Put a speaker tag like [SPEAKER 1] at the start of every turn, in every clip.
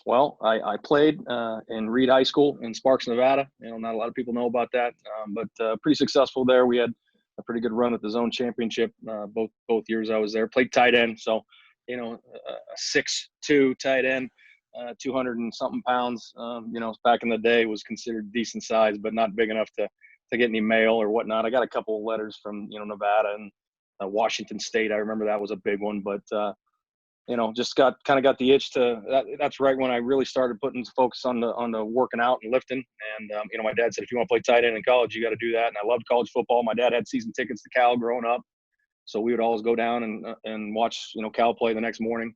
[SPEAKER 1] Well, I played in Reed High School in Sparks, Nevada. Not a lot of people know about that, but pretty successful there. We had a pretty good run at the zone championship both years I was there. Played tight end, so a 6'2" tight end, 200 and something pounds. Back in the day was considered decent size, but not big enough to get any mail or whatnot. I got a couple of letters from Nevada and Washington State. I remember that was a big one, but just got the itch to that. That's right when I really started putting focus on the working out and lifting. And my dad said, if you want to play tight end in college, you got to do that. And I loved college football. My dad had season tickets to Cal growing up, so we would always go down and watch Cal play the next morning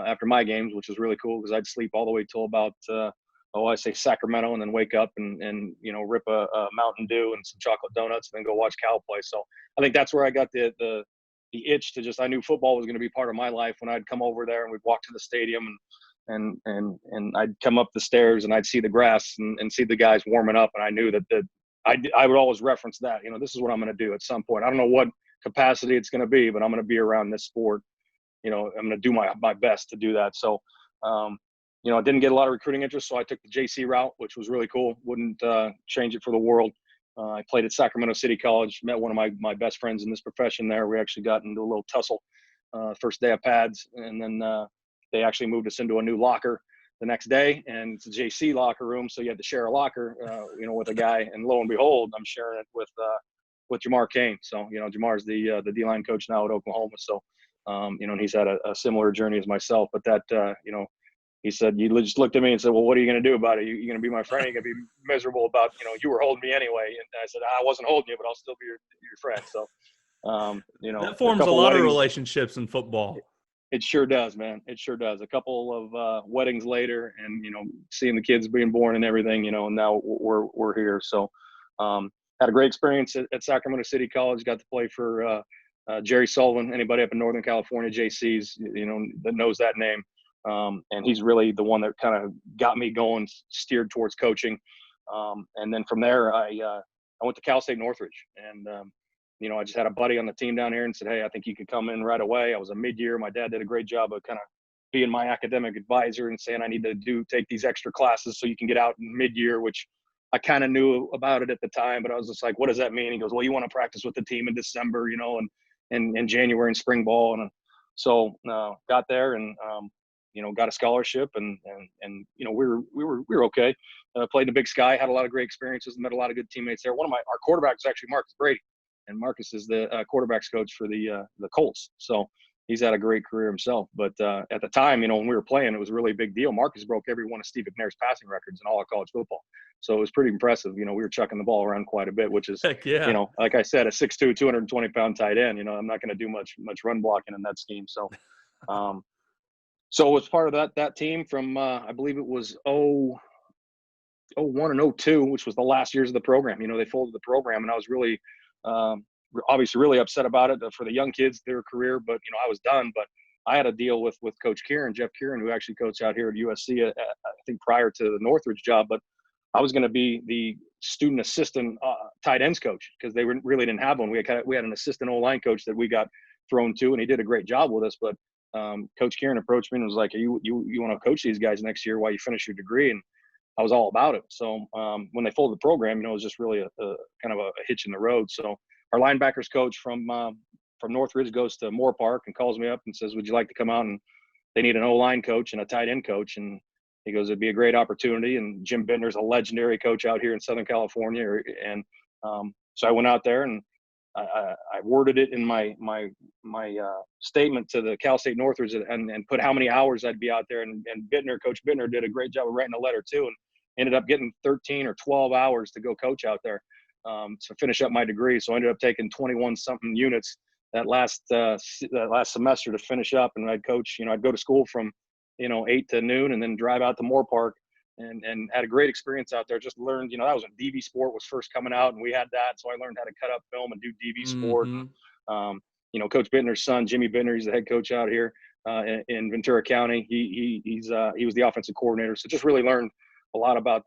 [SPEAKER 1] after my games, which was really cool because I'd sleep all the way till about I say Sacramento, and then wake up and rip a Mountain Dew and some chocolate donuts, and then go watch Cal play. So I think that's where I got the itch to I knew football was going to be part of my life when I'd come over there and we'd walk to the stadium and I'd come up the stairs and I'd see the grass and see the guys warming up. And I knew that I would always reference that, this is what I'm going to do at some point. I don't know what capacity it's going to be, but I'm going to be around this sport. I'm going to do my best to do that. So, I didn't get a lot of recruiting interest, so I took the JC route, which was really cool. Wouldn't change it for the world. I played at Sacramento City College, met one of my best friends in this profession there. We actually got into a little tussle first day of pads, and then they actually moved us into a new locker the next day, and it's a JC locker room, so you had to share a locker, with a guy, and lo and behold, I'm sharing it with Jamar Kane. So, Jamar's the D-line coach now at Oklahoma. So, and he's had a similar journey as myself, but that, he said, you just looked at me and said, well, what are you going to do about it? You going to be my friend? You're going to be miserable about, you were holding me anyway. And I said, I wasn't holding you, but I'll still be your friend. So,
[SPEAKER 2] that forms a lot of relationships in football.
[SPEAKER 1] It sure does, man. It sure does. A couple of weddings later and, seeing the kids being born and everything, and now we're here. So, had a great experience at Sacramento City College, got to play for Jerry Sullivan. Anybody up in Northern California, JC's, that knows that name. And he's really the one that kind of got me going, steered towards coaching. And then from there, I went to Cal State Northridge. And, I just had a buddy on the team down here and said, hey, I think you could come in right away. I was a mid-year. My dad did a great job of kind of being my academic advisor and saying I need to take these extra classes so you can get out in mid-year, which I kind of knew about it at the time. But I was just like, what does that mean? He goes, well, you want to practice with the team in December, and January in spring ball. And so got there and got a scholarship and we were okay. Played in the Big Sky, had a lot of great experiences, met a lot of good teammates there. One of our quarterbacks is actually Marcus Brady, and Marcus is the quarterbacks coach for the Colts. So he's had a great career himself. But at the time, when we were playing, it was a really big deal. Marcus broke every one of Steve McNair's passing records in all of college football. So it was pretty impressive. We were chucking the ball around quite a bit, which is,
[SPEAKER 2] Heck yeah.
[SPEAKER 1] Like I said, a 6'2", 220-pound tight end. I'm not going to do much run blocking in that scheme. So. So it was part of that team from I believe it was 01 and 02, which was the last years of the program. They folded the program, and I was really obviously really upset about it for the young kids, their career. But I was done. But I had a deal with Coach Kieran, Jeff Kieran, who actually coached out here at USC, I think prior to the Northridge job. But I was going to be the student assistant tight ends coach because they really didn't have one. We had an assistant O-line coach that we got thrown to, and he did a great job with us. But Coach Kieran approached me and was like, you want to coach these guys next year while you finish your degree? And I was all about it. So when they folded the program, it was just really a kind of a hitch in the road. So our linebackers coach from Northridge goes to Moore Park and calls me up and says, would you like to come out? And they need an O-line coach and a tight end coach. And he goes, it'd be a great opportunity. And Jim Bittner's a legendary coach out here in Southern California. And so I went out there and I worded it in my statement to the Cal State Northridge and put how many hours I'd be out there. And Coach Bittner did a great job of writing a letter too, and ended up getting 13 or 12 hours to go coach out there to finish up my degree. So I ended up taking 21 something units that last semester to finish up. And I'd coach, I'd go to school from, 8 to noon and then drive out to Moore Park. And had a great experience out there. Just learned, that was when DV Sport was first coming out, and we had that. So I learned how to cut up film and do DV Sport. Mm-hmm. Coach Bittner's son, Jimmy Bittner, he's the head coach out here in Ventura County. He was the offensive coordinator. So just really learned a lot about,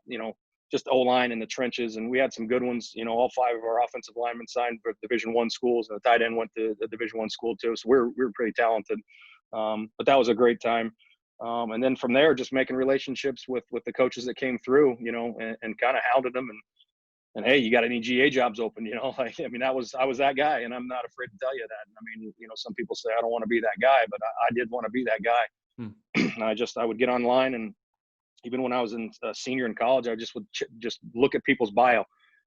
[SPEAKER 1] just O-line in the trenches. And we had some good ones. All 5 of our offensive linemen signed for Division I schools, and the tight end went to the Division I school too. So we were pretty talented. But that was a great time. And then from there, just making relationships with the coaches that came through, you know, and kind of hounded them and hey, you got any GA jobs open? You know, like, I mean, I was that guy, and I'm not afraid to tell you that. I mean, you know, some people say I don't want to be that guy, but I did want to be that guy. And I would get online, and even when I was a senior in college, I just would just look at people's bio.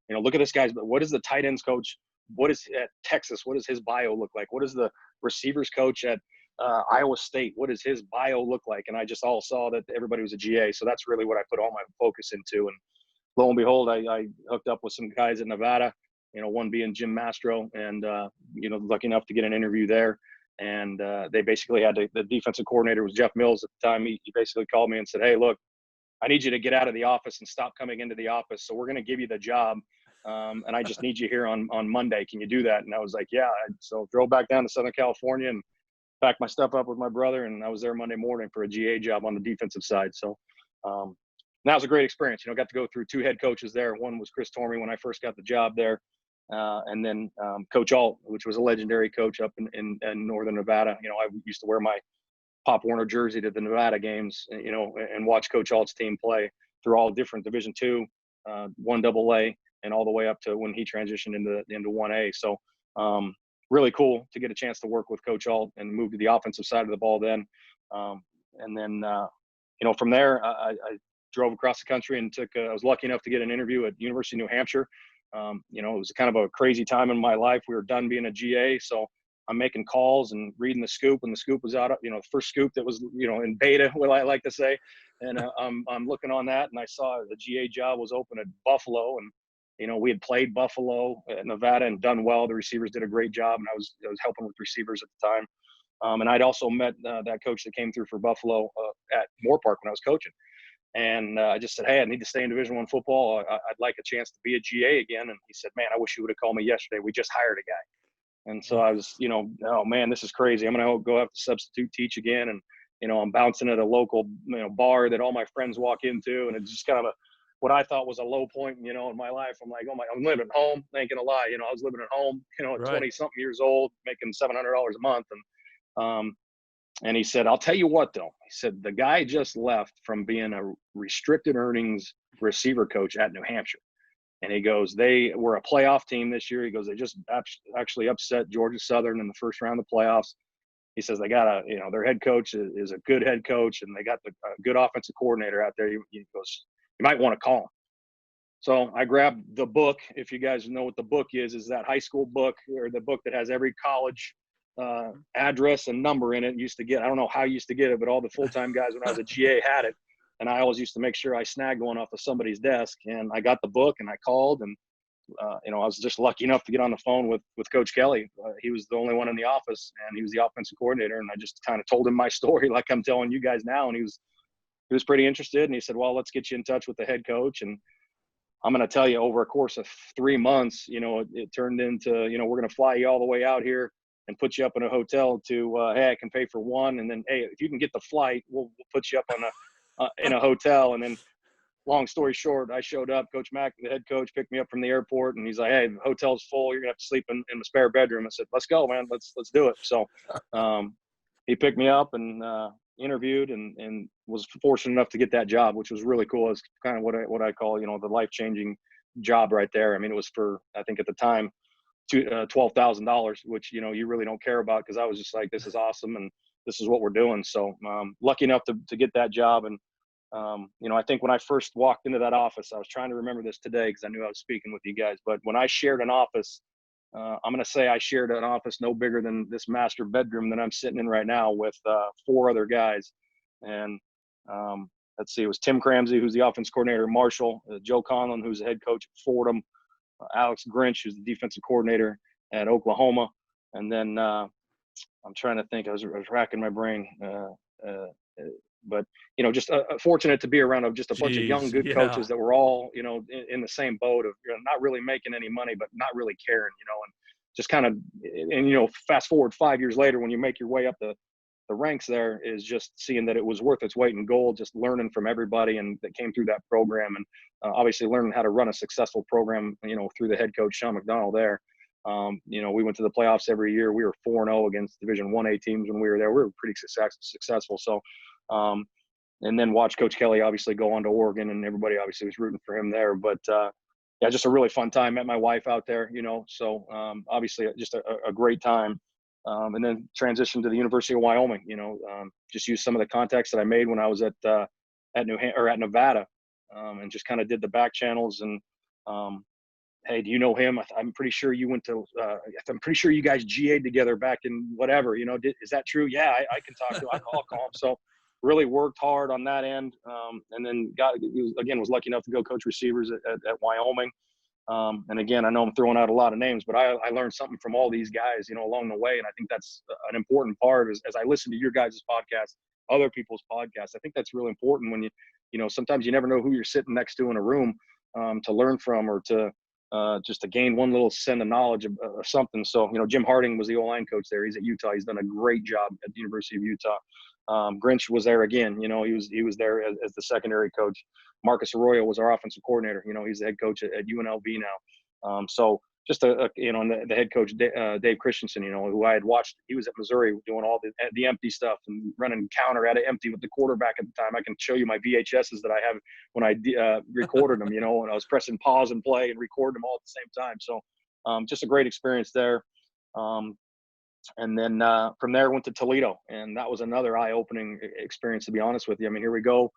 [SPEAKER 1] You know, look at this guy's, but what is the tight ends coach? What is at Texas? What does his bio look like? What is the receivers coach at Iowa State? What does his bio look like? And I just all saw that everybody was a GA. So that's really what I put all my focus into. And lo and behold, I hooked up with some guys in Nevada, you know, one being Jim Mastro, and, you know, lucky enough to get an interview there. And they basically had the defensive coordinator was Jeff Mills at the time. He basically called me and said, hey, look, I need you to get out of the office and stop coming into the office. So we're going to give you the job. And I just need you here on Monday. Can you do that? And I was like, yeah. So drove back down to Southern California and packed my stuff up with my brother. And I was there Monday morning for a GA job on the defensive side. So that was a great experience. You know, got to go through two head coaches there. One was Chris Tormey when I first got the job there. And then Coach Alt, which was a legendary coach up in Northern Nevada. You know, I used to wear my Pop Warner jersey to the Nevada games, you know, and watch Coach Alt's team play through all different Division II, 1AA, and all the way up to when he transitioned into 1A. So really cool to get a chance to work with Coach Alt and move to the offensive side of the ball then. And then, you know, from there, I drove across the country and I was lucky enough to get an interview at University of New Hampshire. You know, it was kind of a crazy time in my life. We were done being a GA, so I'm making calls and reading the scoop, and the scoop was out, you know, the first scoop that was, you know, in beta, what I like to say. And I'm looking on that, and I saw the GA job was open at Buffalo, and, you know, we had played Buffalo at Nevada and done well. The receivers did a great job, and I was helping with receivers at the time. And I'd also met that coach that came through for Buffalo at Moore Park when I was coaching. And I just said, hey, I need to stay in Division I football. I'd like a chance to be a GA again. And he said, man, I wish you would have called me yesterday. We just hired a guy. And so I was, you know, oh man, this is crazy. I'm going to go have to substitute teach again. And, you know, I'm bouncing at a local, you know, bar that all my friends walk into. And it's just kind of what I thought was a low point, you know, in my life. I'm like, oh my, I'm living at home. Ain't gonna lie. You know, I was living at home, you know, at 20 something years old, making $700 a month. And he said, I'll tell you what, though. He said, the guy just left from being a restricted earnings receiver coach at New Hampshire. And he goes, they were a playoff team this year. He goes, they just actually upset Georgia Southern in the first round of the playoffs. He says, they got you know, their head coach is a good head coach, and they got a good offensive coordinator out there. He goes, you might want to call him. So I grabbed the book. If you guys know what the book is that high school book, or the book that has every college address and number in it. Used to get, I don't know how you used to get it, but all the full-time guys when I was a GA had it. And I always used to make sure I snagged one off of somebody's desk. And I got the book and I called, and, you know, I was just lucky enough to get on the phone with Coach Kelly. He was the only one in the office, and he was the offensive coordinator. And I just kind of told him my story like I'm telling you guys now. And he was pretty interested. And he said, well, let's get you in touch with the head coach. And I'm going to tell you, over a course of 3 months, you know, it turned into, you know, we're going to fly you all the way out here and put you up in a hotel to, hey, I can pay for one. And then, hey, if you can get the flight, we'll put you up on in a hotel. And then, long story short, I showed up. Coach Mack, the head coach, picked me up from the airport, and he's like, hey, the hotel's full. You're going to have to sleep in the spare bedroom. I said, let's go, man. Let's do it. So he picked me up and interviewed and was fortunate enough to get that job, which was really cool. It's kind of what I call, you know, the life-changing job right there. I mean, it was for, I think at the time, $12,000, which, you know, you really don't care about, because I was just like, this is awesome and this is what we're doing. So lucky enough to get that job. And you know, I think when I first walked into that office, I was trying to remember this today because I knew I was speaking with you guys, but when I shared an office, I'm going to say I shared an office no bigger than this master bedroom that I'm sitting in right now with 4 other guys. And let's see, it was Tim Cramsey, who's the offense coordinator at Marshall, Joe Conlon, who's the head coach at Fordham, Alex Grinch, who's the defensive coordinator at Oklahoma. And then I'm trying to think, I was racking my brain. But, you know, just fortunate to be around just a bunch of young, good coaches that were all, you know, in the same boat of, you know, not really making any money, but not really caring, you know, and just kind of, and, you know, fast forward 5 years later, when you make your way up the ranks, there is just seeing that it was worth its weight in gold, just learning from everybody and that came through that program. And obviously learning how to run a successful program, you know, through the head coach, Sean McDonald there. You know, we went to the playoffs every year. We were 4-0 against Division 1A teams when we were there. We were pretty successful. So And then watch Coach Kelly obviously go on to Oregon, and everybody obviously was rooting for him there. But yeah, just a really fun time. Met my wife out there, so obviously just a great time. And then transitioned to the University of Wyoming, just used some of the contacts that I made when I was at Nevada, and just kind of did the back channels and, hey, do you know him? I'm pretty sure you went to, I'm pretty sure you guys GA'd together back in whatever, is that true? Yeah, I can talk to him. I'll call him. So really worked hard on that end. And then was lucky enough to go coach receivers at Wyoming. And again, I know I'm throwing out a lot of names, but I learned something from all these guys, along the way. And I think that's an important part as I listen to your guys' podcast, other people's podcasts. I think that's really important when sometimes you never know who you're sitting next to in a room, to learn from, or to just to gain one little cent of knowledge of something. So, Jim Harding was the O-line coach there. He's at Utah. He's done a great job at the University of Utah. Grinch was there again. He was there as the secondary coach. Marcus Arroyo was our offensive coordinator. He's the head coach at UNLV now. So just the head coach, Dave Christensen, who I had watched. He was at Missouri doing all the empty stuff and running counter at it empty with the quarterback at the time. I can show you my VHSs that I have when I recorded them, and I was pressing pause and play and record them all at the same time. So just a great experience there. And then from there, went to Toledo, and that was another eye-opening experience, to be honest with you. I mean, here we go,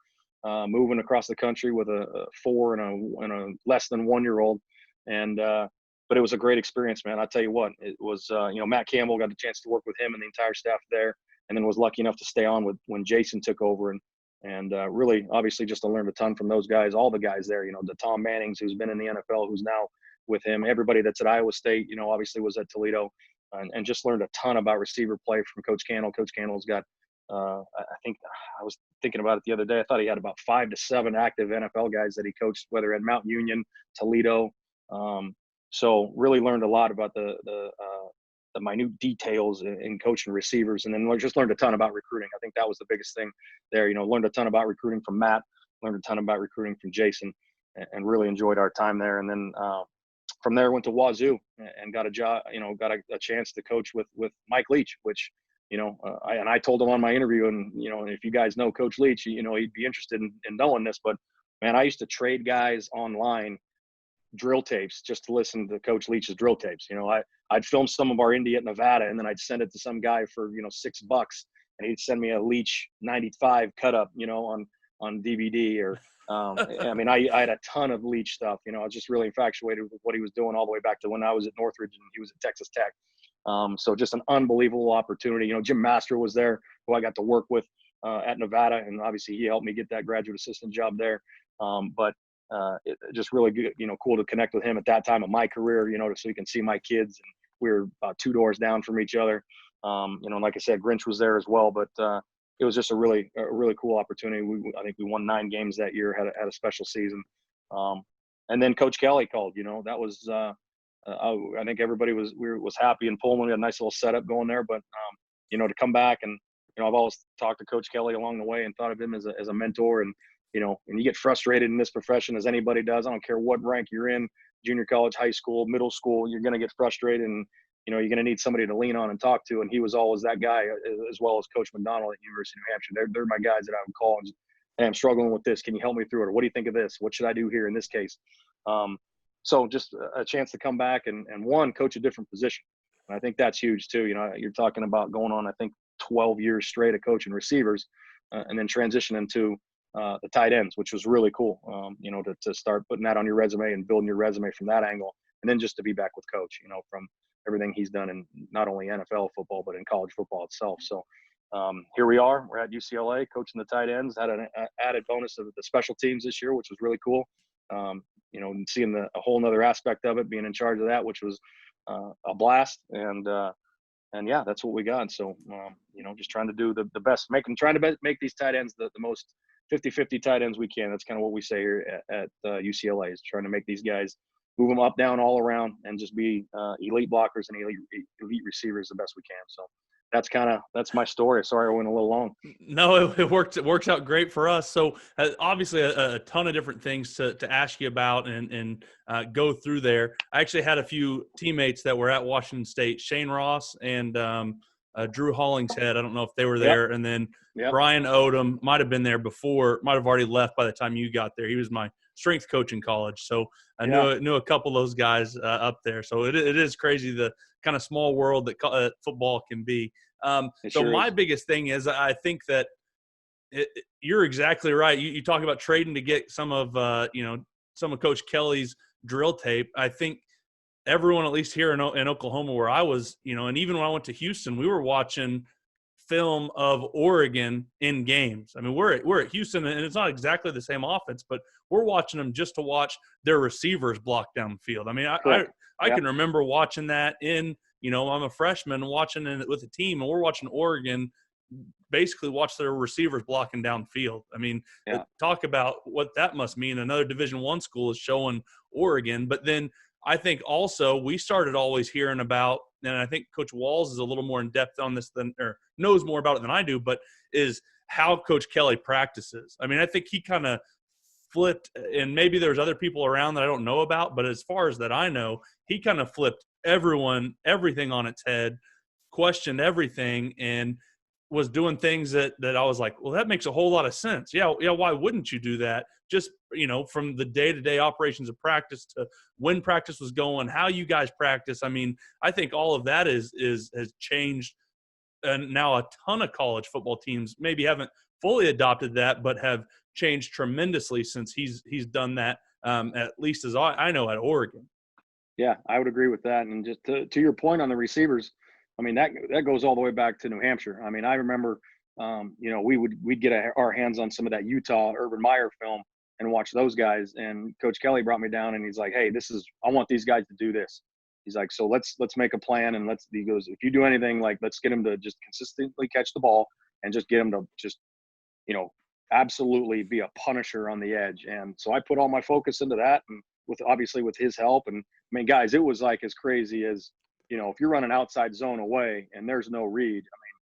[SPEAKER 1] moving across the country with a 4 and a less than 1-year-old, and but it was a great experience, man. I'll tell you what, it was. Matt Campbell, got the chance to work with him and the entire staff there, and then was lucky enough to stay on when Jason took over, and really, obviously, just to learn a ton from those guys, all the guys there. The Tom Mannings, who's been in the NFL, who's now with him. Everybody that's at Iowa State, obviously was at Toledo. And just learned a ton about receiver play from Coach Cannell. Coach Cannell's got, I think I was thinking about it the other day. I thought he had about 5 to 7 active NFL guys that he coached, whether at Mount Union, Toledo. So really learned a lot about the minute details in coaching receivers, and then just learned a ton about recruiting. I think that was the biggest thing there. Learned a ton about recruiting from Matt, learned a ton about recruiting from Jason, and really enjoyed our time there. And then from there, went to Wazoo and got a job, got a chance to coach with Mike Leach, which, I told him on my interview, and, if you guys know Coach Leach, he'd be interested in knowing this, but man, I used to trade guys online drill tapes just to listen to Coach Leach's drill tapes. I'd film some of our Indy at Nevada, and then I'd send it to some guy for, $6, and he'd send me a Leach 95 cut up, on DVD or, I had a ton of Leach stuff. I was just really infatuated with what he was doing all the way back to when I was at Northridge and he was at Texas Tech. So just an unbelievable opportunity. Jim Master was there, who I got to work with at Nevada, and obviously he helped me get that graduate assistant job there. But it just really good, cool to connect with him at that time of my career, so you can see my kids. And we were about 2 doors down from each other. Like I said, Grinch was there as well, but it was just a really cool opportunity. I think we won 9 games that year, had a special season. And then Coach Kelly called, that was, I think everybody was happy in Pullman. We had a nice little setup going there, but, to come back and, I've always talked to Coach Kelly along the way and thought of him as a mentor. And, when you get frustrated in this profession, as anybody does, I don't care what rank you're in, junior college, high school, middle school, you're going to get frustrated, and, you're going to need somebody to lean on and talk to. And he was always that guy, as well as Coach McDonald at University of New Hampshire. They're my guys that I would call and, hey, I'm struggling with this. Can you help me through it? Or what do you think of this? What should I do here in this case? So just a chance to come back and coach a different position. And I think that's huge too. You're talking about going on, I think, 12 years straight of coaching receivers, and then transitioning to the tight ends, which was really cool, to start putting that on your resume and building your resume from that angle. And then just to be back with Coach, from everything he's done in not only NFL football, but in college football itself. So here we are. We're at UCLA coaching the tight ends. Had an added bonus of the special teams this year, which was really cool. And seeing a whole nother aspect of it, being in charge of that, which was a blast. And yeah, that's what we got. So, just trying to do the best, trying to make these tight ends the most 50-50 tight ends we can. That's kind of what we say here at UCLA, is trying to make these guys move them up, down, all around, and just be elite blockers and elite receivers the best we can. So that's my story. Sorry I went a little long.
[SPEAKER 2] No, it works out great for us. So obviously a ton of different things to ask you about and go through there. I actually had a few teammates that were at Washington State, Shane Ross and Drew Hollingshead. I don't know if they were
[SPEAKER 1] Yep.
[SPEAKER 2] there. And then
[SPEAKER 1] Yep.
[SPEAKER 2] Brian Odom might have been there before, might have already left by the time you got there. He was my strength coach in college. So I knew a couple of those guys up there. So it is crazy the kind of small world that football can be. So
[SPEAKER 1] sure
[SPEAKER 2] my
[SPEAKER 1] is.
[SPEAKER 2] biggest thing is I think that you're exactly right. You talk about trading to get some of Coach Kelly's drill tape. I think everyone, at least here in Oklahoma where I was, and even when I went to Houston, we were watching film of Oregon in games. I mean, we're at Houston, and it's not exactly the same offense, but we're watching them just to watch their receivers block down the field. I mean, I can remember watching that I'm a freshman watching it with a team, and we're watching Oregon basically watch their receivers blocking downfield. I mean, talk about what that must mean. Another Division I school is showing Oregon, but then I think also we started always hearing about, and I think Coach Walls is a little more in depth on this or knows more about it than I do, but is how Coach Kelly practices. I mean, I think he kind of flipped, and maybe there's other people around that I don't know about, but as far as that I know, he kind of flipped everything on its head, questioned everything, and was doing things that I was like, well, that makes a whole lot of sense. Yeah. Why wouldn't you do that? Just, from the day-to-day operations of practice to when practice was going, how you guys practice. I mean, I think all of that has changed. And now a ton of college football teams maybe haven't fully adopted that, but have changed tremendously since he's done that, at least as I know at Oregon.
[SPEAKER 1] Yeah, I would agree with that. And just to your point on the receivers, I mean, that goes all the way back to New Hampshire. I mean, I remember, we'd get our hands on some of that Utah Urban Meyer film and watch those guys. And Coach Kelly brought me down and he's like, hey, I want these guys to do this. He's like, so let's make a plan. And he goes, if you do anything, like, let's get them to just consistently catch the ball and just get them to just, absolutely be a punisher on the edge. And so I put all my focus into that, and obviously with his help. And I mean, guys, it was like as crazy as, if you're running outside zone away and there's no read, I mean,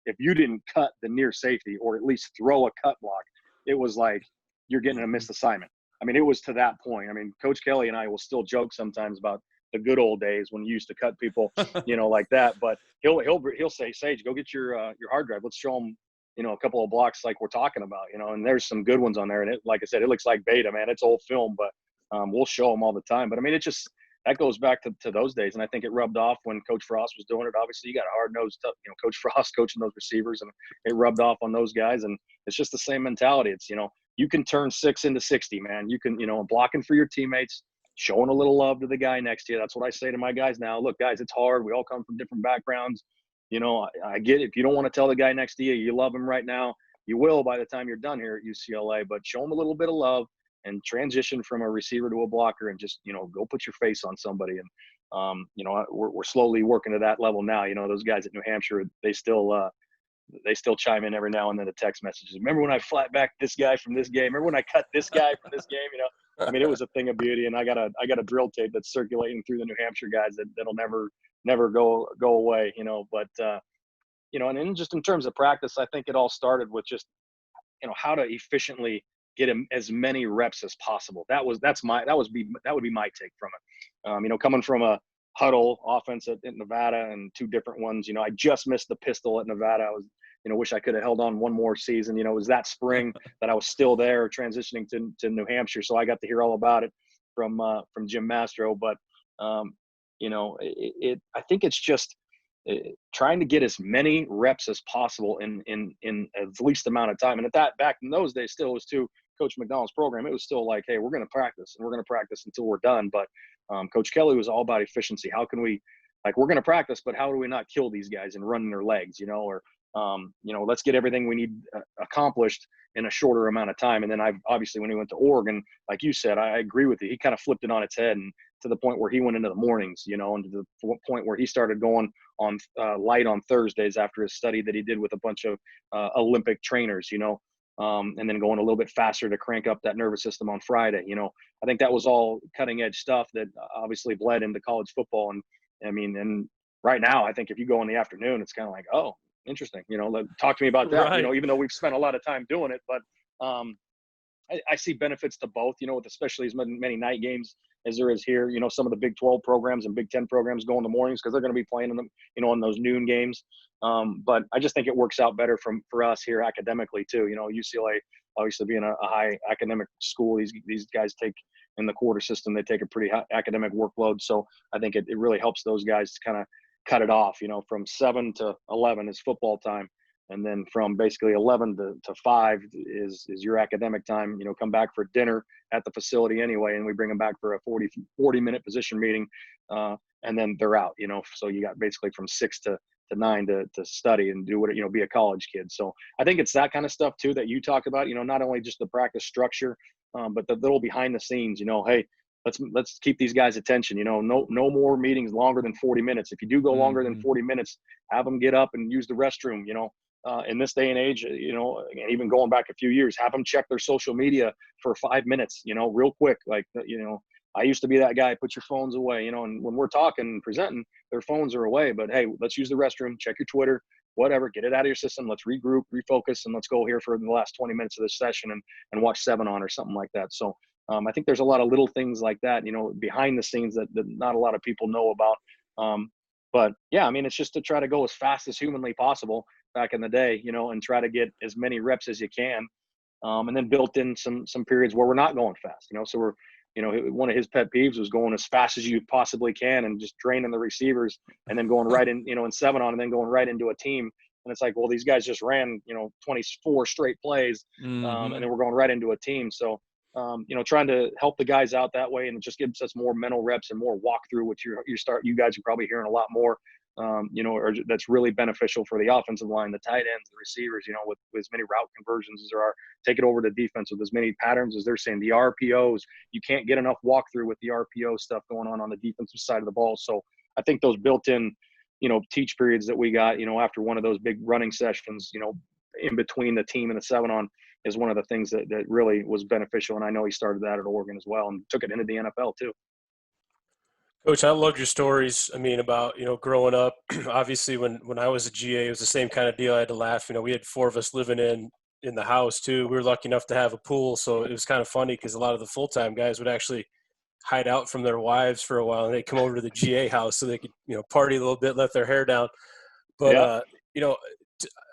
[SPEAKER 1] if you didn't cut the near safety or at least throw a cut block, it was like you're getting a missed assignment. I mean, it was to that point. I mean, Coach Kelly and I will still joke sometimes about the good old days when you used to cut people, like that. But he'll say, Sage, go get your hard drive. Let's show them, a couple of blocks like we're talking about, and there's some good ones on there. And like I said, it looks like beta, man. It's old film, but we'll show them all the time. But I mean, that goes back to those days. And I think it rubbed off when Coach Frost was doing it. Obviously, you got a hard-nosed, Coach Frost coaching those receivers, and it rubbed off on those guys. And it's just the same mentality. It's, you can turn 6 into 60, man. You can, blocking for your teammates, showing a little love to the guy next to you. That's what I say to my guys now. Look, guys, it's hard. We all come from different backgrounds. I get it. If you don't want to tell the guy next to you, you love him right now, you will by the time you're done here at UCLA, but show him a little bit of love and transition from a receiver to a blocker and just, go put your face on somebody. And, we're slowly working to that level now. Those guys at New Hampshire, they still chime in every now and then to text messages. Remember when I flat backed this guy from this game? Remember when I cut this guy from this game? I mean, it was a thing of beauty. And I got a drill tape that's circulating through the New Hampshire guys that'll never go away, but, and then just in terms of practice, I think it all started with just, how to efficiently get him as many reps as possible. That would be my take from it. Coming from a huddle offense at Nevada and 2 different ones, I just missed the pistol at Nevada. I was, wish I could have held on one more season. It was that spring that I was still there transitioning to New Hampshire. So I got to hear all about it from Jim Mastro. But, I think it's just trying to get as many reps as possible in as least amount of time. And back in those days, still was too, Coach McDonald's program, it was still like, hey, we're going to practice and we're going to practice until we're done. But Coach Kelly was all about efficiency. How can we, we're going to practice, but how do we not kill these guys and run their legs, or, let's get everything we need accomplished in a shorter amount of time. And then obviously when he went to Oregon, like you said, I agree with you. He kind of flipped it on its head, and to the point where he went into the mornings, and to the point where he started going on light on Thursdays after his study that he did with a bunch of Olympic trainers, and then going a little bit faster to crank up that nervous system on Friday. I think that was all cutting edge stuff that obviously bled into college football. And I mean, and right now, I think if you go in the afternoon, it's kind of like, oh, interesting. Talk to me about that,
[SPEAKER 2] right.
[SPEAKER 1] Even though we've spent a lot of time doing it, but I see benefits to both, with especially as many night games as there is here. Some of the Big 12 programs and Big 10 programs go in the mornings because they're going to be playing in them, in those noon games. But I just think it works out better for us here academically too. UCLA obviously being a high academic school, these guys take in the quarter system, they take a pretty high academic workload. So I think it really helps those guys to kind of cut it off, from 7 to 11 is football time. And then from basically 11 to 5 is your academic time. Come back for dinner at the facility anyway, and we bring them back for a 40-minute position meeting, and then they're out. So you got basically from 6 to 9 to study and do what be a college kid. So I think it's that kind of stuff too that you talked about. Not only just the practice structure, but the little behind the scenes. Hey, let's keep these guys' attention. No more meetings longer than 40 minutes. If you do go longer than 40 minutes, have them get up and use the restroom. In this day and age, and even going back a few years, have them check their social media for 5 minutes, real quick. Like, I used to be that guy, put your phones away, and when we're talking and presenting, their phones are away. But hey, let's use the restroom, check your Twitter, whatever, get it out of your system. Let's regroup, refocus, and let's go here for the last 20 minutes of this session and watch 7 on or something like that. So I think there's a lot of little things like that, behind the scenes that not a lot of people know about. But yeah, it's just to try to go as fast as humanly possible back in the day, and try to get as many reps as you can. And then built in some periods where we're not going fast, so we're, one of his pet peeves was going as fast as you possibly can and just draining the receivers and then going right in, in 7 on and then going right into a team. And it's like, well, these guys just ran, 24 straight plays, and then we're going right into a team. So, trying to help the guys out that way, and it just gives us more mental reps and more walkthrough, which you guys are probably hearing a lot more, or that's really beneficial for the offensive line, the tight ends, the receivers, with as many route conversions as there are. Take it over to defense with as many patterns as they're saying. The RPOs, you can't get enough walkthrough with the RPO stuff going on the defensive side of the ball. So I think those built-in, teach periods that we got, after one of those big running sessions, in between the team and the 7 on, is one of the things that really was beneficial. And I know he started that at Oregon as well and took it into the NFL too.
[SPEAKER 3] Coach, I loved your stories. About, growing up, obviously when I was a GA, it was the same kind of deal. I had to laugh. We had 4 of us living in the house too. We were lucky enough to have a pool. So it was kind of funny because a lot of the full-time guys would actually hide out from their wives for a while, and they'd come over to the GA house so they could, party a little bit, let their hair down. But,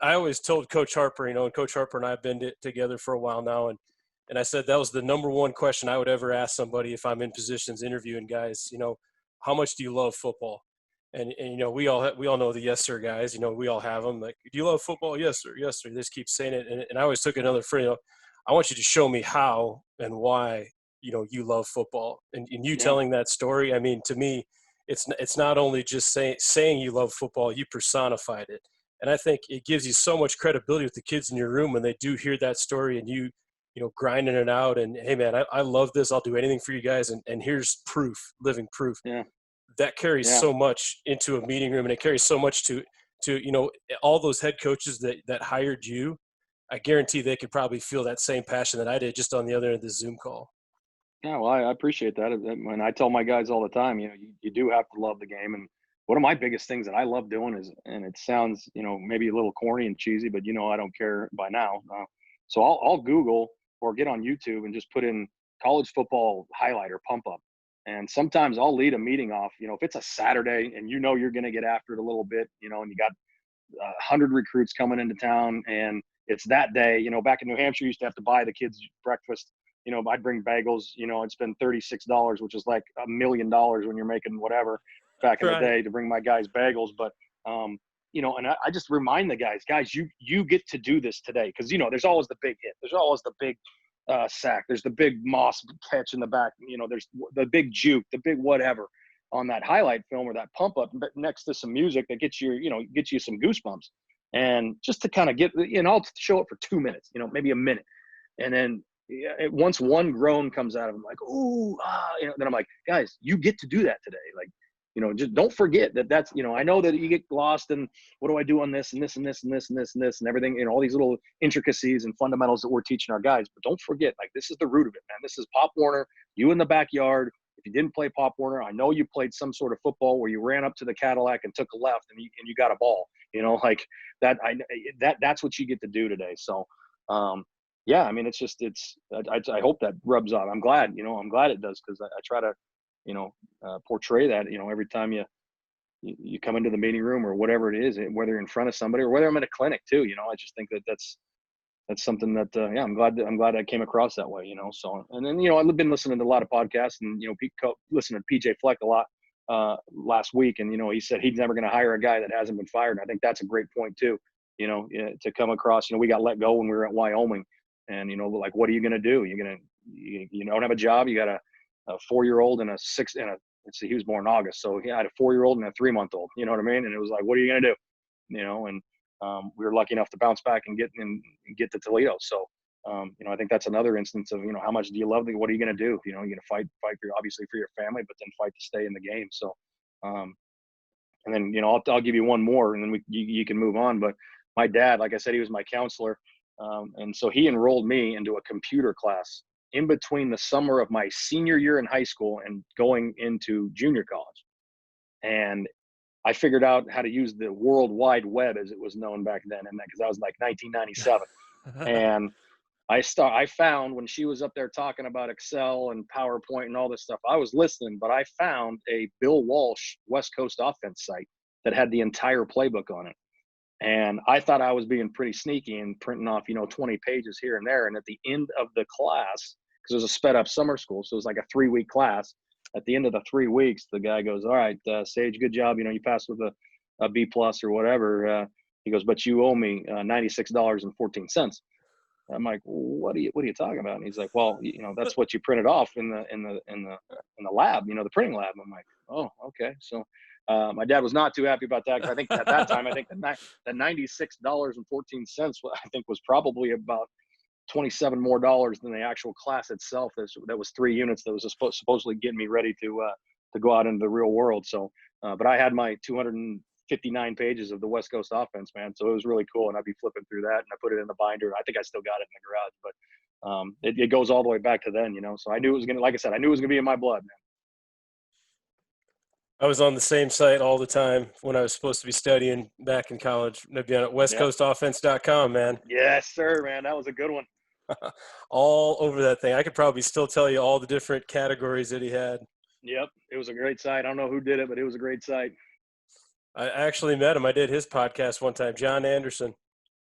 [SPEAKER 3] I always told Coach Harper, and Coach Harper and I have been together for a while now. And I said, that was the number one question I would ever ask somebody if I'm in positions interviewing guys, how much do you love football? And we all know the yes, sir guys, we all have them. Like, do you love football? Yes, sir. Yes, sir. They just keep saying it. And I always took another friend, I want you to show me how and why, you love football. And you telling that story, to me, it's not only just saying you love football, you personified it. And I think it gives you so much credibility with the kids in your room when they do hear that story and you grinding it out and, hey man, I love this. I'll do anything for you guys. And here's proof, living proof.
[SPEAKER 1] Yeah.
[SPEAKER 3] That carries so much into a meeting room, and it carries so much to all those head coaches that hired you. I guarantee they could probably feel that same passion that I did just on the other end of the Zoom call.
[SPEAKER 1] Yeah, well, I appreciate that. And I tell my guys all the time, you do have to love the game. And one of my biggest things that I love doing is, and it sounds, maybe a little corny and cheesy, but I don't care by now. So I'll Google or get on YouTube and just put in college football highlight or pump up. And sometimes I'll lead a meeting off, if it's a Saturday and you're going to get after it a little bit, and you got 100 recruits coming into town and it's that day, back in New Hampshire, you used to have to buy the kids breakfast. I'd bring bagels, I'd spend $36, which is like $1 million when you're making whatever back in the day to bring my guys bagels. But, and I just remind the guys, you get to do this today. Cause there's always the big hit. There's always the big sack. There's the big Moss catch in the back. There's the big juke, the big whatever on that highlight film or that pump up next to some music that gets you some goosebumps. And just to kind of get, I'll show it for 2 minutes, maybe a minute. And then once one groan comes out of them, like, ooh, then I'm like, guys, you get to do that today. Like, just don't forget that's, I know that you get lost and what do I do on this and this and this and this and this and this and everything, all these little intricacies and fundamentals that we're teaching our guys. But don't forget, like, this is the root of it, man. This is Pop Warner, you in the backyard. If you didn't play Pop Warner, I know you played some sort of football where you ran up to the Cadillac and took a left and you got a ball, like that. That's what you get to do today. So, yeah, I hope that rubs off. I'm glad it does, because I try to, portray that, every time you you come into the meeting room or whatever it is, whether you're in front of somebody or whether I'm in a clinic too. I just think that's something that I'm glad I came across that way. So, and then I've been listening to a lot of podcasts, and listening to PJ Fleck a lot last week, and he said he's never going to hire a guy that hasn't been fired. And I think that's a great point too. To come across, we got let go when we were at Wyoming, and like, what are you going to do? You don't have a job. You got a 4-year-old and a 6 and a, let's see, he was born in August, so he had a 4-year-old and a 3-month-old. You know what I mean? And it was like, what are you going to do? And we were lucky enough to bounce back and get to Toledo. So, I think that's another instance of, how much do you love what are you going to do? You're going to fight obviously for your family, but then fight to stay in the game. So, and then, I'll give you one more, and then you can move on. But my dad, like I said, he was my counselor. And so he enrolled me into a computer class in between the summer of my senior year in high school and going into junior college. And I figured out how to use the World Wide Web, as it was known back then, and because that was like 1997. And I found, when she was up there talking about Excel and PowerPoint and all this stuff, I was listening, but I found a Bill Walsh West Coast offense site that had the entire playbook on it. And I thought I was being pretty sneaky and printing off, 20 pages here and there. And at the end of the class, because it was a sped up summer school, so it was like a 3-week class. At the end of the 3 weeks, the guy goes, all right, Sage, good job. You passed with a B plus or whatever. He goes, but you owe me $96.14. I'm like, what are you talking about? And he's like, well, that's what you printed off in the lab, the printing lab. I'm like, oh, okay. So my dad was not too happy about that, because I think at that time, I think the $96.14, I think, was probably about $27 more than the actual class itself. That was 3 units that was supposedly getting me ready to go out into the real world. So, but I had my 259 pages of the West Coast offense, man. So it was really cool, and I'd be flipping through that, and I put it in the binder. I think I still got it in the garage, but it goes all the way back to then, So I knew it was gonna, like I said, I knew it was gonna be in my blood, man.
[SPEAKER 3] I was on the same site all the time when I was supposed to be studying back in college. I'd be on at westcoastoffense.com, man.
[SPEAKER 1] Yes, sir, man. That was a good one.
[SPEAKER 3] All over that thing. I could probably still tell you all the different categories that he had.
[SPEAKER 1] Yep. It was a great site. I don't know who did it, but it was a great site.
[SPEAKER 3] I actually met him. I did his podcast one time, John Anderson.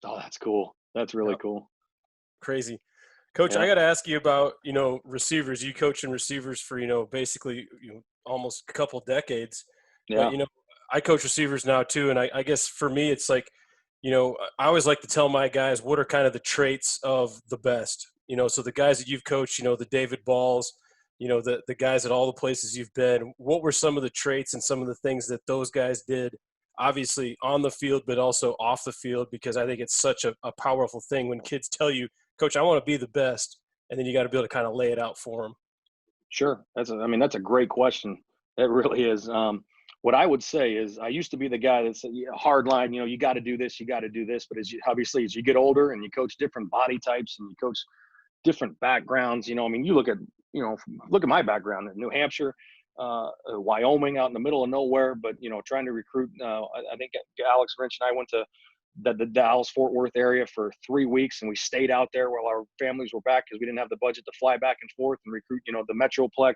[SPEAKER 1] Oh, that's cool. That's really cool.
[SPEAKER 3] Crazy. Coach, I got to ask you about, receivers. You coaching receivers for, basically almost a couple decades.
[SPEAKER 1] Yeah.
[SPEAKER 3] But, I coach receivers now too. And I guess for me, it's like, I always like to tell my guys what are kind of the traits of the best, so the guys that you've coached, the David Balls, the guys at all the places you've been, what were some of the traits and some of the things that those guys did, obviously on the field, but also off the field? Because I think it's such a powerful thing when kids tell you, Coach, I want to be the best. And then you got to be able to kind of lay it out for them.
[SPEAKER 1] Sure. That's a great question. It really is. What I would say is, I used to be the guy that's hard line, you got to do this, you got to do this. But obviously as you get older and you coach different body types and you coach different backgrounds, you look at my background in New Hampshire, Wyoming, out in the middle of nowhere, but, trying to recruit. I think Alex Grinch and I went to the Dallas-Fort Worth area for 3 weeks, and we stayed out there while our families were back, because we didn't have the budget to fly back and forth and recruit, the Metroplex.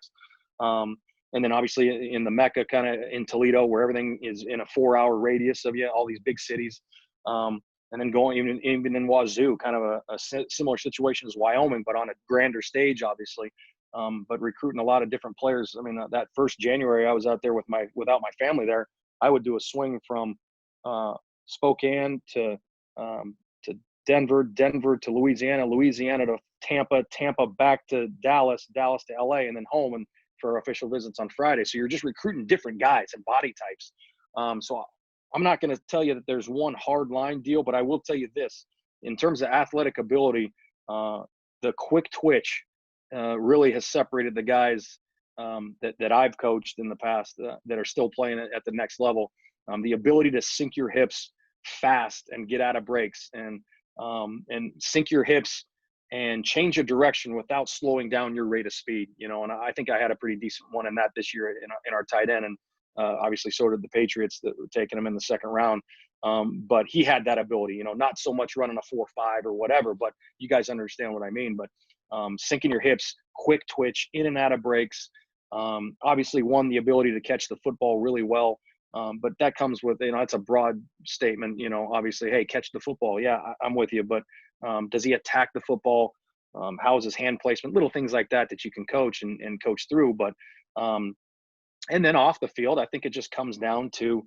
[SPEAKER 1] And then obviously in the Mecca, kind of in Toledo, where everything is in a 4-hour radius of all these big cities. And then going even in Wazoo, kind of a similar situation as Wyoming, but on a grander stage, obviously. But recruiting a lot of different players. That first January I was out there without my family there, I would do a swing from Spokane to Denver to Louisiana to Tampa back to Dallas to LA, and then home and for official visits on Friday. So you're just recruiting different guys and body types. So I'm not going to tell you that there's one hard line deal, but I will tell you this: in terms of athletic ability, the quick twitch really has separated the guys that I've coached in the past that are still playing at the next level. The ability to sink your hips fast and get out of breaks, and sink your hips and change your direction without slowing down your rate of speed. And I think I had a pretty decent one in that this year in our tight end, and obviously so did the Patriots that were taking him in the second round. But he had that ability, not so much running a 4.5 or whatever, but you guys understand what I mean. But sinking your hips, quick twitch, in and out of breaks. Obviously, the ability to catch the football really well. But that comes with, it's a broad statement, obviously, hey, catch the football. Yeah, I'm with you. But does he attack the football? How is his hand placement? Little things like that you can coach and coach through. But and then off the field, I think it just comes down to,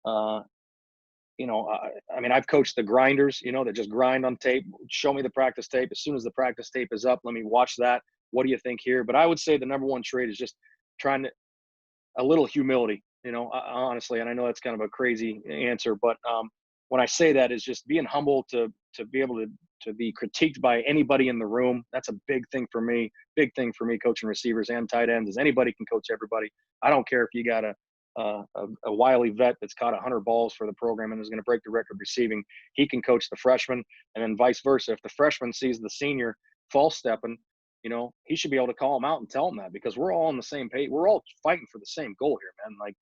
[SPEAKER 1] I mean, I've coached the grinders, that just grind on tape. Show me the practice tape. As soon as the practice tape is up, let me watch that. What do you think here? But I would say the number one trait is just trying to, a little humility, honestly. And I know that's kind of a crazy answer, but when I say that is just being humble to be able to be critiqued by anybody in the room. That's a big thing for me. Big thing for me coaching receivers and tight ends is anybody can coach everybody. I don't care if you got a wily vet that's caught 100 balls for the program and is going to break the record receiving. He can coach the freshman, and then vice versa. If the freshman sees the senior false stepping, he should be able to call him out and tell him that, because we're all on the same page. We're all fighting for the same goal here, man. Like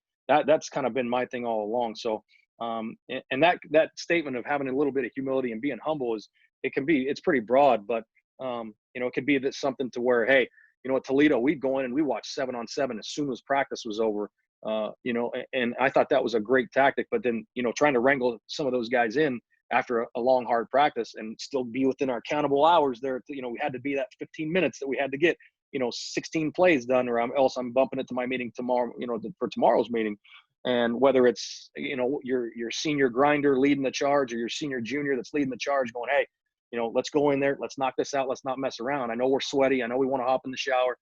[SPEAKER 1] that's kind of been my thing all along. So, and that statement of having a little bit of humility and being humble it's pretty broad, but it could be that something to where, hey, at Toledo, we'd go in and we watched 7-on-7 as soon as practice was over. And I thought that was a great tactic, but then, trying to wrangle some of those guys in after a long, hard practice and still be within our countable hours there, we had to be that 15 minutes that we had to get, 16 plays done, or else I'm bumping it to my meeting tomorrow, for tomorrow's meeting. And whether it's, your senior grinder leading the charge or your senior junior that's leading the charge going, hey, let's go in there, let's knock this out, let's not mess around. I know we're sweaty, I know we want to hop in the shower,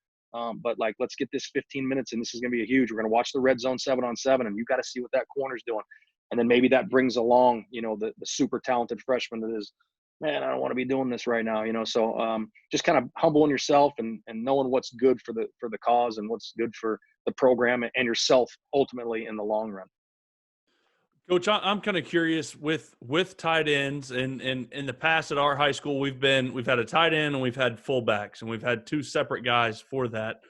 [SPEAKER 1] but let's get this 15 minutes, and this is going to be huge. We're going to watch the red zone 7-on-7, and you got to see what that corner's doing. And then maybe that brings along, the super talented freshman that is, man, I don't want to be doing this right now, So just kind of humbling yourself and knowing what's good for the cause and what's good for the program and yourself ultimately in the long run.
[SPEAKER 2] Coach, I'm kind of curious with tight ends, and in the past at our high school, we've had a tight end and we've had fullbacks, and we've had two separate guys for that.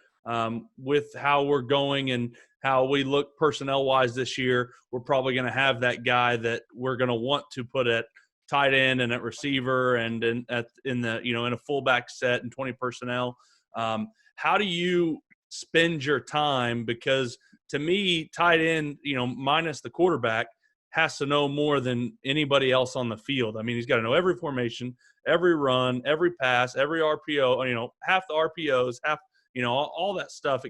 [SPEAKER 2] With how we're going and how we look personnel wise this year, we're probably going to have that guy that we're going to want to put at tight end and at receiver and in a fullback set and 20 personnel. How do you spend your time? Because to me, tight end, minus the quarterback, has to know more than anybody else on the field. I mean, he's got to know every formation, every run, every pass, every RPO, half the RPOs, half, all that stuff.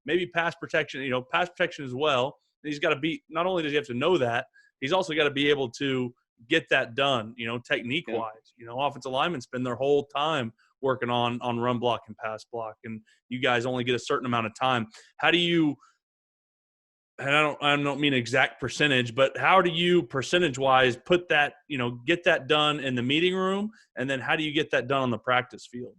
[SPEAKER 2] Maybe pass protection as well. He's got to be, not only does he have to know that, he's also got to be able to get that done, technique wise. Offensive linemen spend their whole time working on run block and pass block, and you guys only get a certain amount of time. How do you, and I don't mean exact percentage, but how do you percentage-wise put that, get that done in the meeting room, and then how do you get that done on the practice field?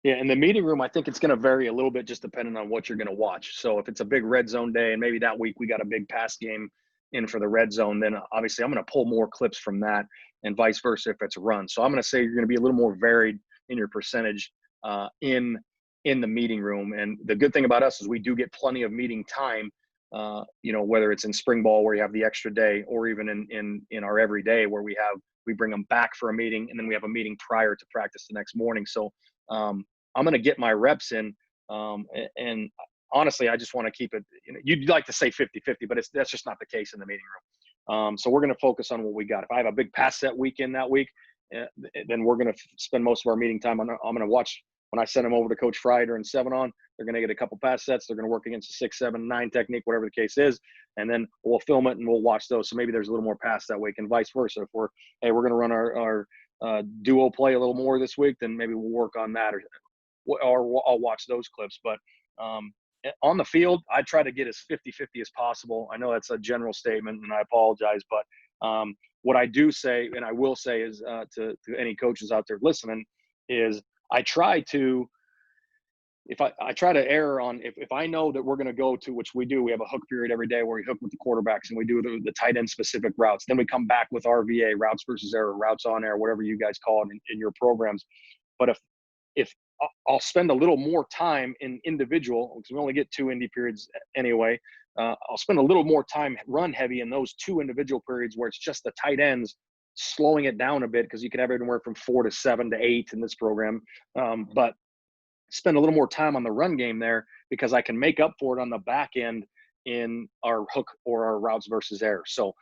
[SPEAKER 1] Yeah, in the meeting room, I think it's going to vary a little bit just depending on what you're going to watch. So if it's a big red zone day and maybe that week we got a big pass game in for the red zone, then obviously I'm going to pull more clips from that, and vice versa if it's a run. So I'm going to say you're going to be a little more varied in your percentage in the meeting room. And the good thing about us is we do get plenty of meeting time. Whether it's in spring ball where you have the extra day, or even in our everyday where we bring them back for a meeting, and then we have a meeting prior to practice the next morning. So I'm going to get my reps in. And honestly, I just want to keep it, you'd like to say 50-50, but that's just not the case in the meeting room. So we're going to focus on what we got. If I have a big pass set weekend that week, then we're going to spend most of our meeting time I'm going to watch. When I send them over to Coach Fry during 7-on, they're going to get a couple pass sets. They're going to work against a 6, 7, 9 technique, whatever the case is. And then we'll film it and we'll watch those. So maybe there's a little more pass that week, and vice versa. If we're going to run our duo play a little more this week, then maybe we'll work on that, or I'll watch those clips. But on the field, I try to get as 50-50 as possible. I know that's a general statement, and I apologize. But what I do say, and I will say, is to any coaches out there listening, is I try to err on, if I know that we're going to go to, which we do, we have a hook period every day where we hook with the quarterbacks and we do the tight end specific routes. Then we come back with RVA, routes versus error, routes on air, whatever you guys call it in your programs. But if I'll spend a little more time in individual, because we only get 2 indie periods anyway, I'll spend a little more time run heavy in those 2 individual periods where it's just the tight ends, slowing it down a bit, because you can have anywhere from 4 to 7 to 8 in this program. But spend a little more time on the run game there, because I can make up for it on the back end in our hook or our routes versus air. So,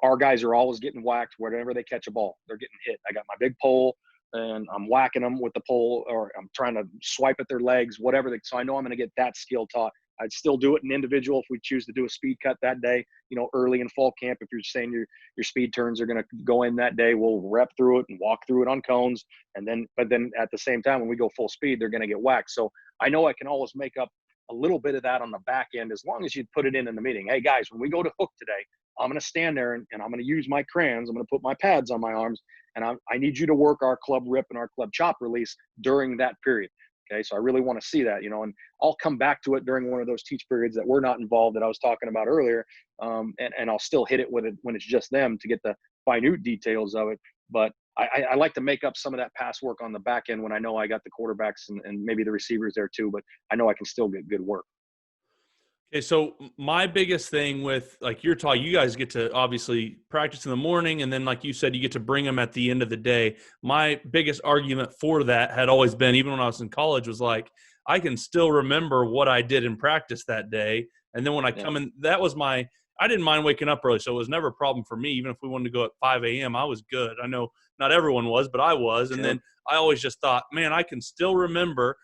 [SPEAKER 1] our guys are always getting whacked whenever they catch a ball. They're getting hit. I got my big pole and I'm whacking them with the pole, or I'm trying to swipe at their legs, whatever. So I know I'm going to get that skill taught. I'd still do it in individual if we choose to do a speed cut that day, early in fall camp. If you're saying your speed turns are going to go in that day, we'll rep through it and walk through it on cones. But then at the same time, when we go full speed, they're going to get whacked. So I know I can always make up a little bit of that on the back end, as long as you put it in the meeting. Hey guys, when we go to hook today, I'm going to stand there and I'm going to use my crayons. I'm going to put my pads on my arms, and I need you to work our club rip and our club chop release during that period. Okay. So I really want to see that, and I'll come back to it during one of those teach periods that we're not involved, that I was talking about earlier. And I'll still hit it with it when it's just them to get the minute details of it. But I like to make up some of that pass work on the back end when I know I got the quarterbacks and maybe the receivers there too, but I know I can still get good work.
[SPEAKER 2] Okay, so my biggest thing with, like you're talking, you guys get to obviously practice in the morning, and then like you said, you get to bring them at the end of the day. My biggest argument for that had always been, even when I was in college, was like, I can still remember what I did in practice that day. And then when I come in, I didn't mind waking up early, so it was never a problem for me. Even if we wanted to go at 5 a.m., I was good. I know not everyone was, but I was. And then I always just thought, man, I can still remember.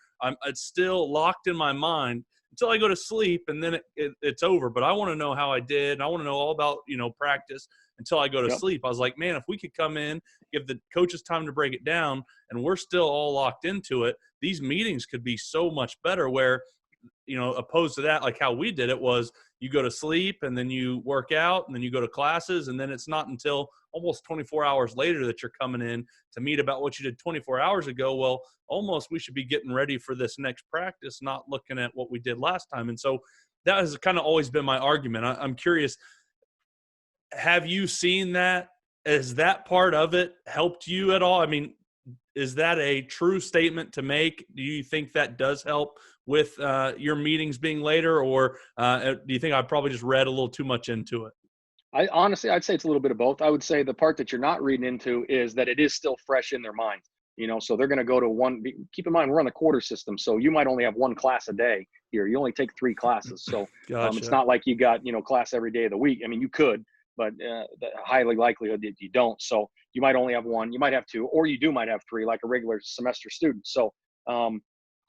[SPEAKER 2] It's still locked in my mind until I go to sleep, and then it's over. But I want to know how I did. And I want to know all about, practice until I go to sleep. I was like, man, if we could come in, give the coaches time to break it down, and we're still all locked into it, these meetings could be so much better, where, opposed to that, like how we did it was you go to sleep and then you work out and then you go to classes, and then it's not until almost 24 hours later that you're coming in to meet about what you did 24 hours ago. Well, almost we should be getting ready for this next practice, not looking at what we did last time. And so that has kind of always been my argument. I'm curious, have you seen that? Has that part of it helped you at all? I mean, is that a true statement to make? Do you think that does help with your meetings being later, or do you think I probably just read a little too much into it?
[SPEAKER 1] I'd say it's a little bit of both. I would say the part that you're not reading into is that it is still fresh in their mind. So they're going to go to one. Keep in mind, we're on the quarter system, so you might only have one class a day here. You only take 3 classes, so
[SPEAKER 2] Gotcha.
[SPEAKER 1] it's not like you got class every day of the week. I mean, you could, but the highly likelihood that you don't. So you might only have 1, you might have 2, or you might have 3, like a regular semester student. So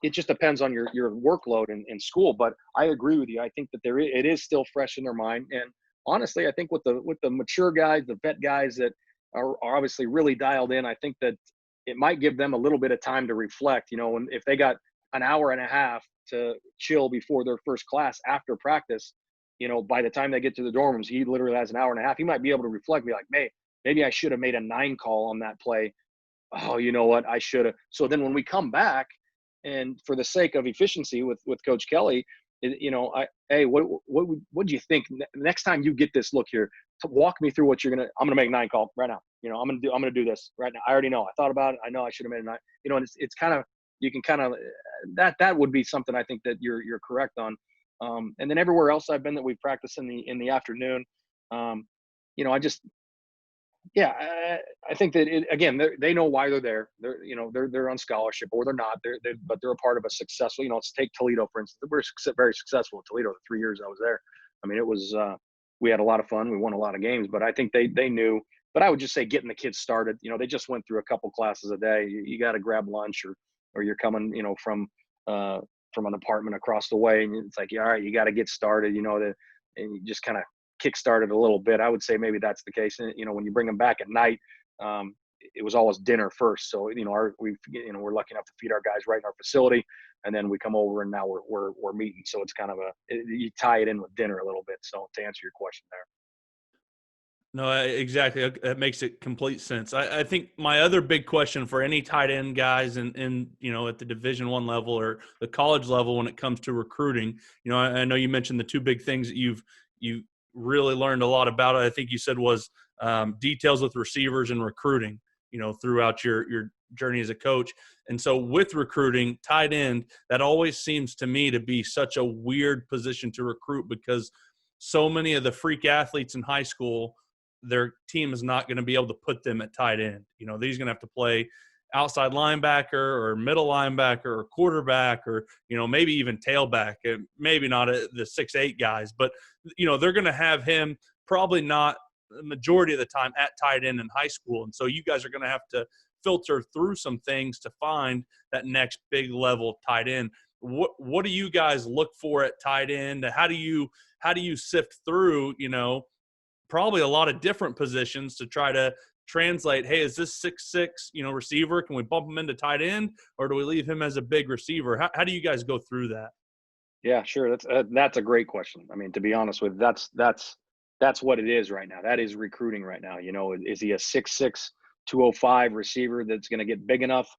[SPEAKER 1] it just depends on your workload in school. But I agree with you. I think that it is still fresh in their mind. And honestly, I think with the mature guys, the vet guys that are obviously really dialed in, I think that it might give them a little bit of time to reflect. And if they got an hour and a half to chill before their first class after practice, by the time they get to the dorm rooms, he literally has an hour and a half. He might be able to reflect, be like, maybe I should have made a 9 call on that play. Oh, you know what? I should have. So then when we come back, and for the sake of efficiency with Coach Kelly, what do you think next time you get this look here? Walk me through what I'm gonna make a 9 call right now. I'm gonna do this right now. I already know. I thought about it. I know I should have made a 9. And it's kind of, you can kind of, that would be something I think that you're correct on. And then everywhere else I've been that we've practiced in the afternoon, I think that again, they know why they're there. They're on scholarship, or they're not. But they're a part of a successful. Let's take Toledo for instance. We're very successful at Toledo the 3 years I was there. I mean, it was we had a lot of fun. We won a lot of games, but I think they knew. But I would just say getting the kids started. They just went through a couple classes a day. You got to grab lunch, or you're coming, from an apartment across the way, and it's like, all right, you got to get started. And you just kind of kick-started a little bit. I would say maybe that's the case. And, when you bring them back at night, it was always dinner first. So, we're lucky enough to feed our guys right in our facility, and then we come over and now we're meeting. So it's kind of you tie it in with dinner a little bit. So to answer your question there.
[SPEAKER 2] No, exactly. That makes it complete sense. I think my other big question for any tight end guys in at the Division I level or the college level when it comes to recruiting, I know you mentioned the 2 big things that you really learned a lot about. I think you said was details with receivers and recruiting, throughout your journey as a coach. And so with recruiting, tight end, that always seems to me to be such a weird position to recruit, because so many of the freak athletes in high school, their team is not going to be able to put them at tight end. They're going to have to play outside linebacker or middle linebacker or quarterback or, maybe even tailback, and maybe not the 6'8" guys, but, they're going to have him probably not the majority of the time at tight end in high school. And so you guys are going to have to filter through some things to find that next big level tight end. What do you guys look for at tight end? How do you sift through, probably a lot of different positions to try to translate, hey, is this 6'6", receiver? Can we bump him into tight end, or do we leave him as a big receiver? How do you guys go through that?
[SPEAKER 1] Yeah, sure. That's a great question. I mean, to be honest with you, that's what it is right now. That is recruiting right now. Is he a 6'6", 205 receiver that's going to get big enough,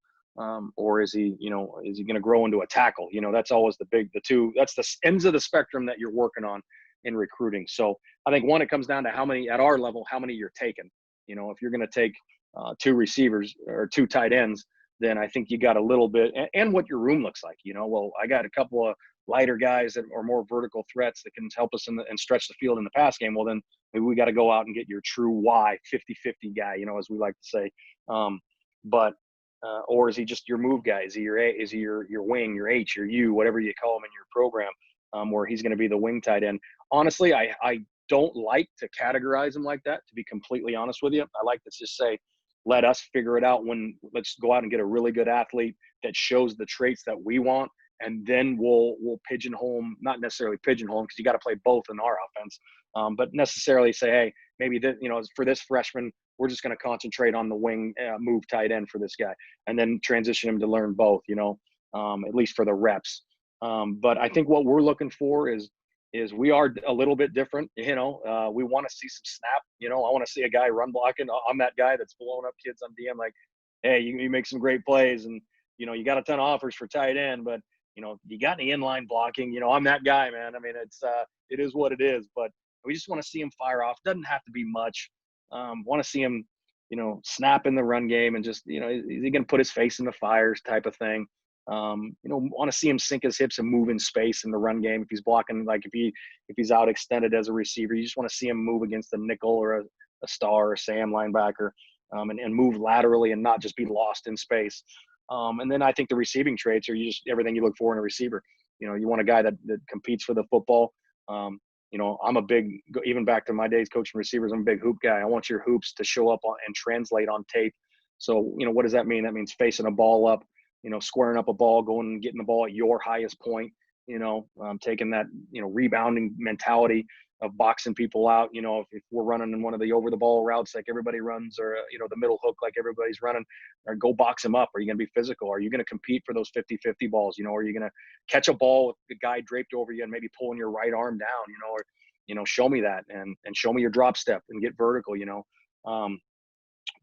[SPEAKER 1] or is he going to grow into a tackle? That's always the two. That's the ends of the spectrum that you're working on in recruiting. So I think it comes down to how many at our level, how many you're taking. If you're going to take 2 receivers or 2 tight ends, then I think you got a little bit, and what your room looks like. Well, I got a couple of lighter guys that are more vertical threats that can help us and stretch the field in the pass game. Well, then maybe we got to go out and get your true Y 50-50 guy, as we like to say. Or is he just your move guy? Is he your A? Is he your wing, your H, your U, whatever you call him in your program, where he's going to be the wing tight end? Honestly, I don't like to categorize him like that, to be completely honest with you. I like to just say, let us figure it out. Let's go out and get a really good athlete that shows the traits that we want. And then we'll pigeonhole him, not necessarily pigeonhole him, because you got to play both in our offense, but necessarily say, hey, maybe for this freshman, we're just going to concentrate on the wing move tight end for this guy, and then transition him to learn both, at least for the reps. But I think what we're looking for is we are a little bit different. We want to see some snap. I want to see a guy run blocking. I'm that guy that's blowing up kids on DM like, hey, you make some great plays, and you got a ton of offers for tight end, but you got any inline blocking? I'm that guy, man. I mean, it is what it is, but we just want to see him fire off. Doesn't have to be much. Want to see him, snap in the run game, and just, is he going to put his face in the fires type of thing? Want to see him sink his hips and move in space in the run game. If he's blocking, like if he's out extended as a receiver, you just want to see him move against a nickel or a star or Sam linebacker, and move laterally and not just be lost in space. And then I think the receiving traits are just everything you look for in a receiver. You want a guy that competes for the football. I'm a big, even back to my days coaching receivers, I'm a big hoop guy. I want your hoops to show up and translate on tape. So, what does that mean? That means facing a ball up, squaring up a ball, going and getting the ball at your highest point, taking that, rebounding mentality of boxing people out. If we're running in one of the over the ball routes like everybody runs, or the middle hook like everybody's running, or go box them up. Are you going to be physical? Are you going to compete for those 50-50 balls? Are you going to catch a ball with the guy draped over you and maybe pulling your right arm down, or show me that, and show me your drop step and get vertical.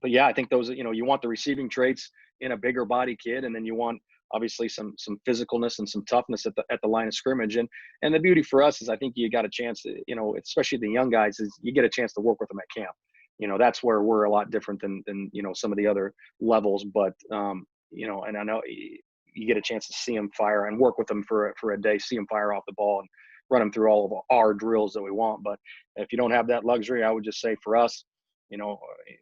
[SPEAKER 1] But yeah, I think those, you want the receiving traits in a bigger body kid, and then you want obviously some physicalness and some toughness at the line of scrimmage. And the beauty for us is I think you got a chance to, especially the young guys, is you get a chance to work with them at camp. That's where we're a lot different than some of the other levels. But, and I know you get a chance to see them fire and work with them for a day, see them fire off the ball and run them through all of our drills that we want. But if you don't have that luxury, I would just say for us,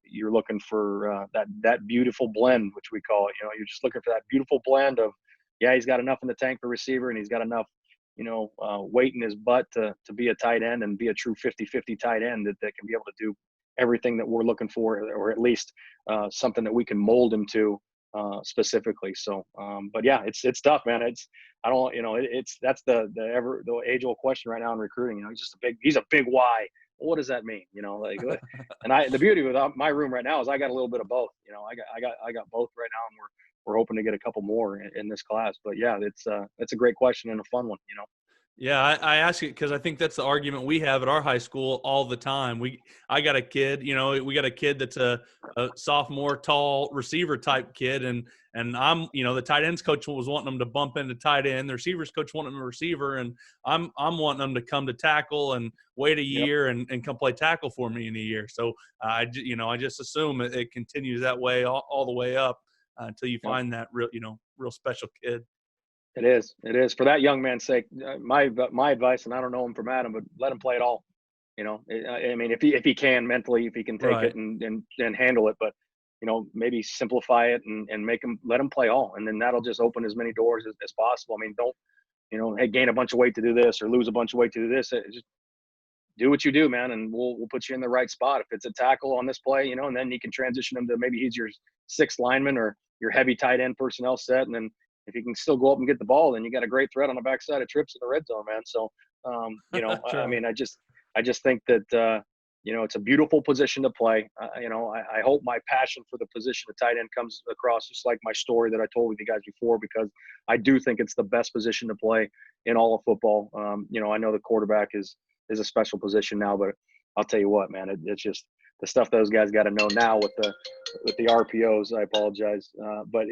[SPEAKER 1] you're looking for that beautiful blend, which we call it. You're just looking for that beautiful blend of, yeah, he's got enough in the tank for receiver, and he's got enough, weight in his butt to be a tight end and be a true 50-50 tight end that can be able to do everything that we're looking for, or at least something that we can mold him to specifically. So, but yeah, it's tough, man. That's the age old question right now in recruiting. He's a big Y. What does that mean? And the beauty with my room right now is I got a little bit of both. I got both right now, and we're hoping to get a couple more in this class. But yeah, it's a great question and a fun one.
[SPEAKER 2] Yeah, I ask it because I think that's the argument we have at our high school all the time. I got a kid, we got a kid that's a sophomore, tall receiver type kid, and I'm, the tight ends coach was wanting them to bump into tight end, the receivers coach wanting them to receiver, and I'm wanting them to come to tackle and wait a year and come play tackle for me in a year. So I just assume it continues that way all the way up until you find that real special kid.
[SPEAKER 1] It is for that young man's sake. My advice, and I don't know him from Adam, but let him play it all. I mean, if he can mentally, if he can take it and handle it. But maybe simplify it and let them play all. And then that'll just open as many doors as possible. I mean, don't, hey, gain a bunch of weight to do this or lose a bunch of weight to do this. Just do what you do, man. And we'll put you in the right spot. If it's a tackle on this play, and then you can transition him to maybe he's your sixth lineman or your heavy tight end personnel set. And then if you can still go up and get the ball, then you got a great threat on the backside of trips in the red zone, man. So, I mean, I just think that, it's a beautiful position to play. I hope my passion for the position of tight end comes across just like my story that I told with you guys before, because I do think it's the best position to play in all of football. I know the quarterback is a special position now, but I'll tell you what, man, it's just the stuff those guys got to know now with the RPOs. I apologize. But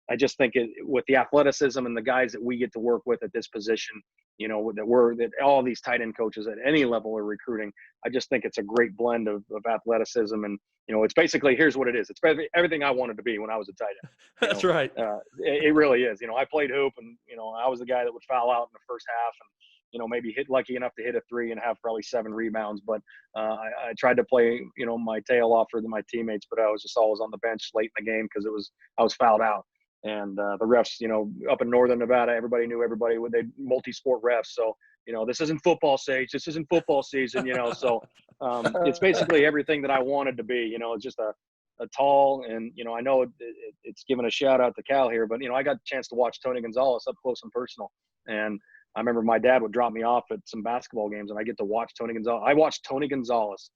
[SPEAKER 1] I just think with the athleticism and the guys that we get to work with at this position, that all these tight end coaches at any level are recruiting. I just think it's a great blend of athleticism. And, it's basically, here's what it is. It's everything I wanted to be when I was a tight end.
[SPEAKER 2] That's right.
[SPEAKER 1] It really is. I played hoop and, I was the guy that would foul out in the first half and, maybe lucky enough to hit a three and have probably 7 rebounds. But I tried to play, my tail off for my teammates, but I was just always on the bench late in the game because I was fouled out. And the refs, up in Northern Nevada, everybody knew everybody. They multi-sport refs. So, this isn't football stage. This isn't football season, So it's basically everything that I wanted to be. It's just a tall and, I know it's giving a shout out to Cal here, but, I got a chance to watch Tony Gonzalez up close and personal. And I remember my dad would drop me off at some basketball games and I get to watch Tony Gonzalez. I watched Tony Gonzalez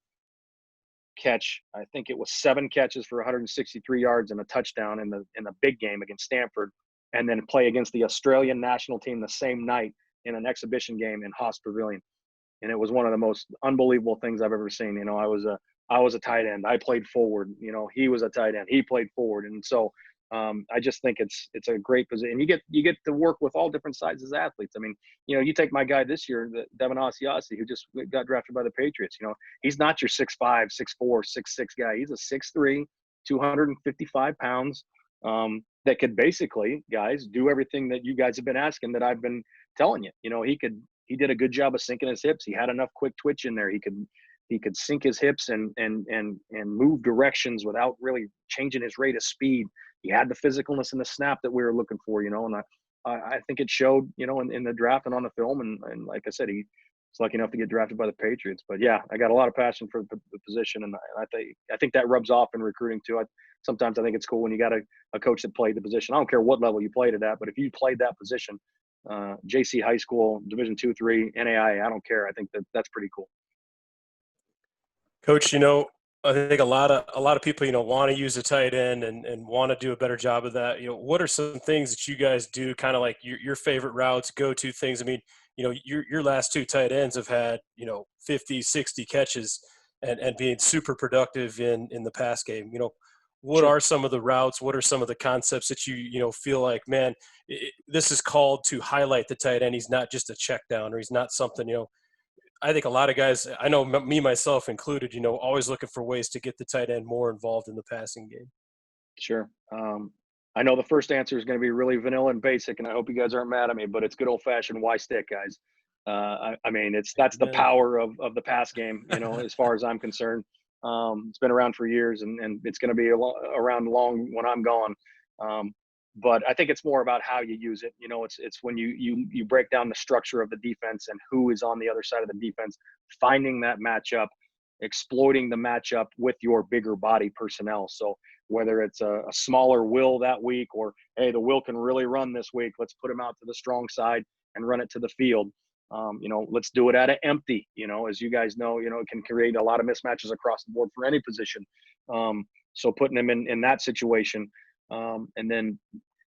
[SPEAKER 1] catch, I think it was 7 catches for 163 yards and a touchdown in the big game against Stanford, and then play against the Australian national team the same night in an exhibition game in Haas Pavilion. And it was one of the most unbelievable things I've ever seen. I was a tight end. I played forward. He was a tight end. He played forward. And so I just think it's a great position. You get to work with all different sides as athletes. I mean, you take my guy this year, Devin Asiasi, who just got drafted by the Patriots. He's not your 6'5", 6'4", 6'6" guy. He's a 6'3", 255 pounds that could basically, guys, do everything that you guys have been asking that I've been telling you. He did a good job of sinking his hips. He had enough quick twitch in there. He could sink his hips and move directions without really changing his rate of speed. He had the physicalness and the snap that we were looking for, and I think it showed, in the draft and on the film. And like I said, he was lucky enough to get drafted by the Patriots. But yeah, I got a lot of passion for the position, and I think that rubs off in recruiting too. Sometimes I think it's cool when you got a coach that played the position. I don't care what level you played it at, but if you played that position, JC high school, Division 2, 3, NAIA, I don't care. I think that's pretty cool.
[SPEAKER 3] Coach, I think a lot of people, want to use a tight end and want to do a better job of that. What are some things that you guys do, kind of like your favorite routes, go-to things? I mean, your last 2 tight ends have had, 50, 60 catches and being super productive in the pass game. What are some of the routes? What are some of the concepts that you feel like, man, this is called to highlight the tight end. He's not just a check down, or he's not something, I think a lot of guys, I know me, myself included, always looking for ways to get the tight end more involved in the passing game.
[SPEAKER 1] Sure. I know the first answer is going to be really vanilla and basic, and I hope you guys aren't mad at me, but it's good old fashioned Y stick, guys. I mean, that's the power of the pass game, as far as I'm concerned. It's been around for years, and it's going to be around long when I'm gone. But I think it's more about how you use it. It's when you break down the structure of the defense and who is on the other side of the defense, finding that matchup, exploiting the matchup with your bigger body personnel. So whether it's a smaller Will that week, or, hey, the Will can really run this week, let's put him out to the strong side and run it to the field. Let's do it at an empty, as you guys know, it can create a lot of mismatches across the board for any position. So putting them in that situation. And then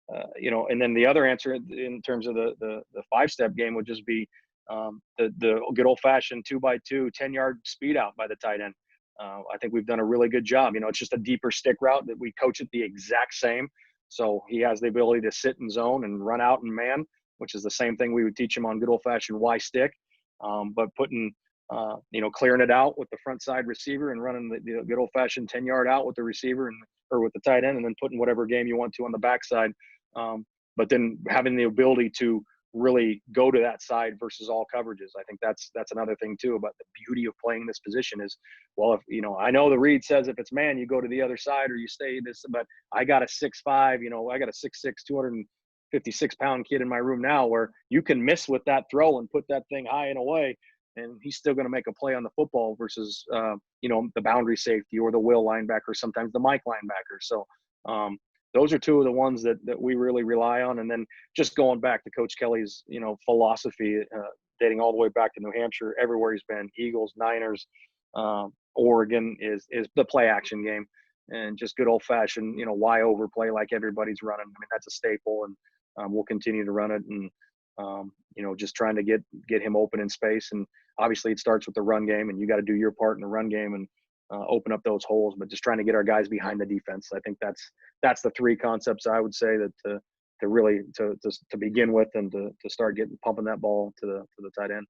[SPEAKER 1] the other answer in terms of the 5-step game would just be the good old fashioned 2x2 10-yard speed out by the tight end. I think we've done a really good job. It's just a deeper stick route that we coach it the exact same. So he has the ability to sit in zone and run out and man, which is the same thing we would teach him on good old fashioned Y stick. But putting, clearing it out with the front side receiver and running the good old fashioned 10-yard out with the receiver or with the tight end, and then putting whatever game you want to on the backside. But then having the ability to really go to that side versus all coverages. I think that's another thing too about the beauty of playing this position is, well, if I know the read says if it's man, you go to the other side or you stay this, but I got a 6'5", I got a 6'6", 256-pound kid in my room now where you can miss with that throw and put that thing high and away, and he's still going to make a play on the football versus, the boundary safety or the will linebacker, sometimes the Mike linebacker. So those are two of the ones that we really rely on. And then just going back to Coach Kelly's, philosophy, dating all the way back to New Hampshire, everywhere he's been, Eagles, Niners, Oregon, is the play action game and just good old fashioned, Y over play like everybody's running. I mean, that's a staple, and we'll continue to run it. And, just trying to get him open in space. And obviously it starts with the run game, and you got to do your part in the run game and open up those holes, but just trying to get our guys behind the defense. I think that's the three concepts I would say that to really to begin with, and to start pumping that ball to the tight end.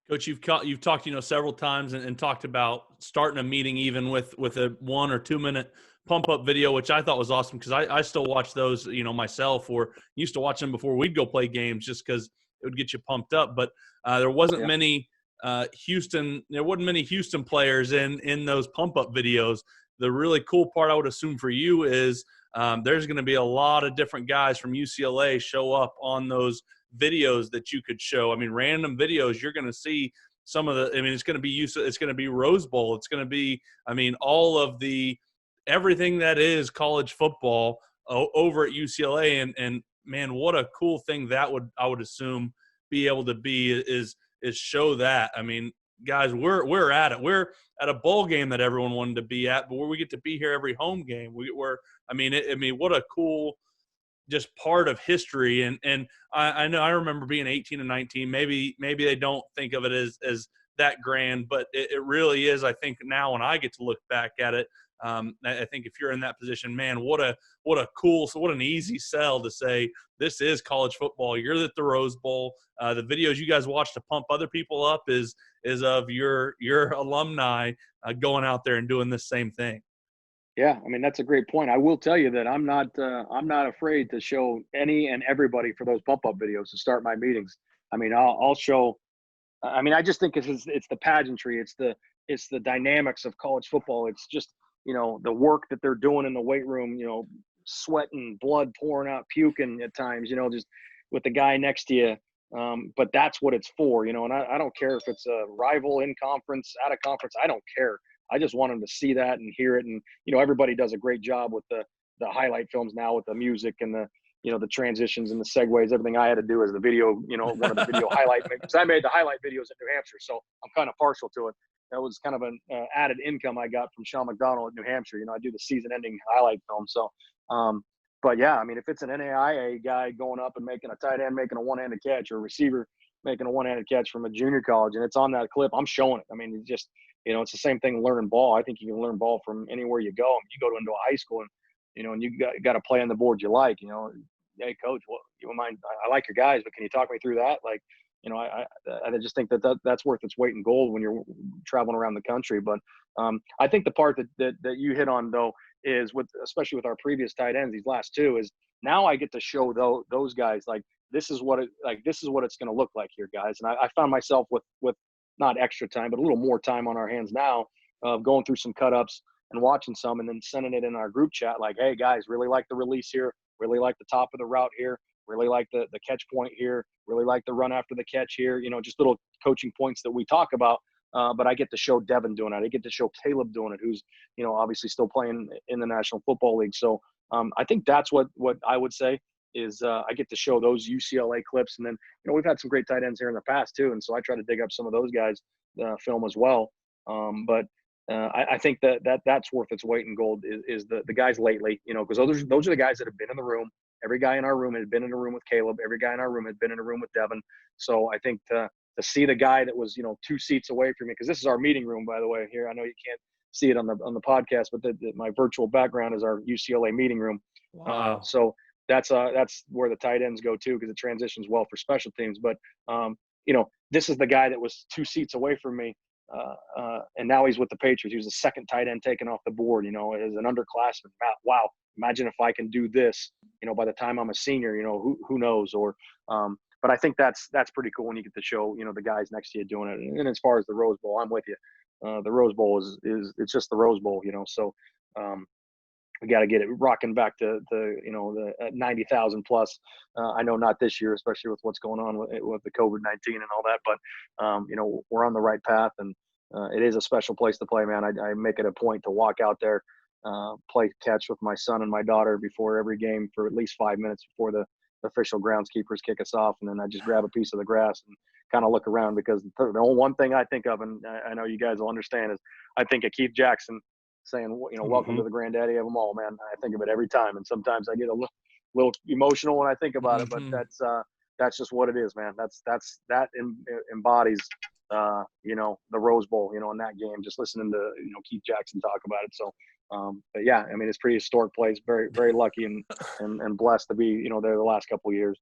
[SPEAKER 2] Coach, you've talked, several times and talked about starting a meeting even with a 1 or 2 minute pump up video, which I thought was awesome because I still watch those, myself, or used to watch them before we'd go play games just because it would get you pumped up. But there wasn't many Houston players in those pump up videos. The really cool part I would assume for you is there's going to be a lot of different guys from UCLA show up on those videos that you could show. I mean, random videos, you're going to see some of the, it's going to be Rose Bowl. It's going to be, all of everything that is college football over at UCLA. And man, what a cool thing I would assume be able to be is show that. I mean, guys, we're at it. We're at a bowl game that everyone wanted to be at, but where we get to be here every home game. What a cool just part of history. And I know I remember being 18 and 19. Maybe they don't think of it as that grand, but it really is. I think now when I get to look back at it, I think if you're in that position, man, what an easy sell to say this is college football. You're at the Rose Bowl. The videos you guys watch to pump other people up is of your alumni going out there and doing this same thing.
[SPEAKER 1] Yeah, that's a great point. I will tell you that I'm not afraid to show any and everybody for those pump up videos to start my meetings. I'll show. I just think it's the pageantry. It's the dynamics of college football. It's just the work that they're doing in the weight room. Sweating, blood pouring out, puking at times. Just with the guy next to you. But that's what it's for. And I don't care if it's a rival in conference, out of conference. I don't care. I just want them to see that and hear it. And, everybody does a great job with the highlight films now with the music and the transitions and the segues. Everything I had to do as the video, one of the video highlight, because I made the highlight videos in New Hampshire. So I'm kind of partial to it. That was kind of an added income I got from Sean McDonald at New Hampshire. I do the season ending highlight film. So, but yeah, if it's an NAIA guy going up and making a tight end, making a one-handed catch, or a receiver making a one-handed catch from a junior college, and it's on that clip, I'm showing it. It's just, it's the same thing learning ball. I think you can learn ball from anywhere you go. You go into a high school and, and you got to play on the board you like, hey, coach, well, you mind, I like your guys, but can you talk me through that? Like, I just think that's worth its weight in gold when you're traveling around the country. But I think the part that you hit on, though, is especially with our previous tight ends, these last two, is now I get to show those guys, like, this is what it's going to look like here, guys. And I found myself with not extra time, but a little more time on our hands now, of going through some cut-ups and watching some and then sending it in our group chat like, hey, guys, really like the release here, really like the top of the route here, really like the catch point here, really like the run after the catch here, just little coaching points that we talk about. But I get to show Devin doing it. I get to show Caleb doing it, who's, obviously still playing in the National Football League. So I think that's what I would say is I get to show those UCLA clips. And then, we've had some great tight ends here in the past too. And so I try to dig up some of those guys' film as well. But I think that's worth its weight in gold is the guys lately, because those are the guys that have been in the room. Every guy in our room had been in a room with Caleb. Every guy in our room had been in a room with Devin. So I think to see the guy that was, 2 seats away from me, because this is our meeting room, by the way, here. I know you can't see it on the podcast, but my virtual background is our UCLA meeting room.
[SPEAKER 2] Wow.
[SPEAKER 1] So that's where the tight ends go too, because it transitions well for special teams. But this is the guy that was 2 seats away from me, and now he's with the Patriots. He was the second tight end taken off the board, as an underclassman. Wow, imagine if I can do this, by the time I'm a senior, who knows? Or, but I think that's pretty cool when you get to show, the guys next to you doing it. And as far as the Rose Bowl, I'm with you. The Rose Bowl is it's just the Rose Bowl, so we got to get it rocking back to the 90,000 plus. I know not this year, especially with what's going on with the COVID-19 and all that, but we're on the right path, and it is a special place to play, man. I make it a point to walk out there, play catch with my son and my daughter before every game for at least 5 minutes before the official groundskeepers kick us off, and then I just grab a piece of the grass and kind of look around, because the only one thing I think of, and I know you guys will understand, is I think of Keith Jackson saying, welcome to the granddaddy of them all, man. I think of it every time, and sometimes I get a little emotional when I think about it, but that's just what it is, man. That embodies the Rose Bowl, in that game, just listening to Keith Jackson talk about it. So but yeah, I mean, it's a pretty historic place, very, very lucky and blessed to be there the last couple of years.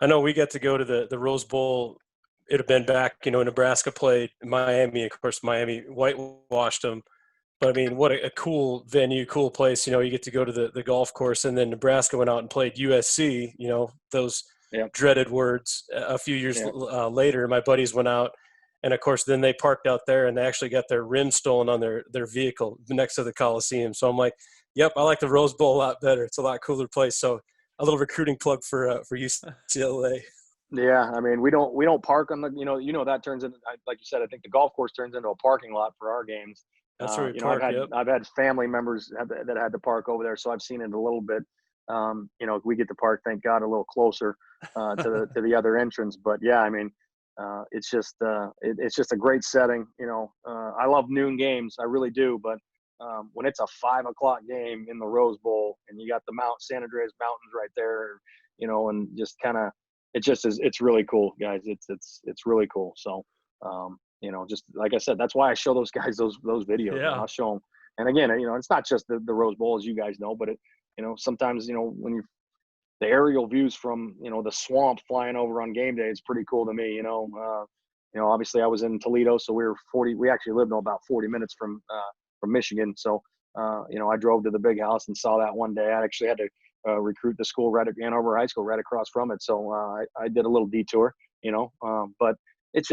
[SPEAKER 3] I know we got to go to the Rose Bowl. It had been back, Nebraska played Miami. Of course, Miami whitewashed them. But, I mean, what a cool venue, cool place. You get to go to the golf course. And then Nebraska went out and played USC, those dreaded words. A few years later, my buddies went out. And, of course, then they parked out there, and they actually got their rim stolen on their vehicle next to the Coliseum. So I'm like, yep, I like the Rose Bowl a lot better. It's a lot cooler place. So a little recruiting plug for UCLA.
[SPEAKER 1] Yeah, I mean, we don't park on the that turns into, like you said, I think the golf course turns into a parking lot for our games.
[SPEAKER 3] That's where we park.
[SPEAKER 1] I've had family members that had to park over there, so I've seen it a little bit. We get to park, thank God, a little closer to the other entrance. But yeah, I mean, it's just a great setting. I love noon games, I really do. But when it's a 5 o'clock game in the Rose Bowl, and you got the San Andreas Mountains right there, and just kind of. It's really cool, guys. It's really cool. So, just like I said, that's why I show those guys those videos.
[SPEAKER 2] Yeah.
[SPEAKER 1] I'll show them. And again, it's not just the Rose Bowl, as you guys know, but sometimes, when the aerial views from, the swamp flying over on game day, it's pretty cool to me. Obviously I was in Toledo, so we actually lived about 40 minutes from Michigan. So, I drove to the big house and saw that one day. I actually had to recruit the school right at Hanover High School, right across from it. So I did a little detour, but it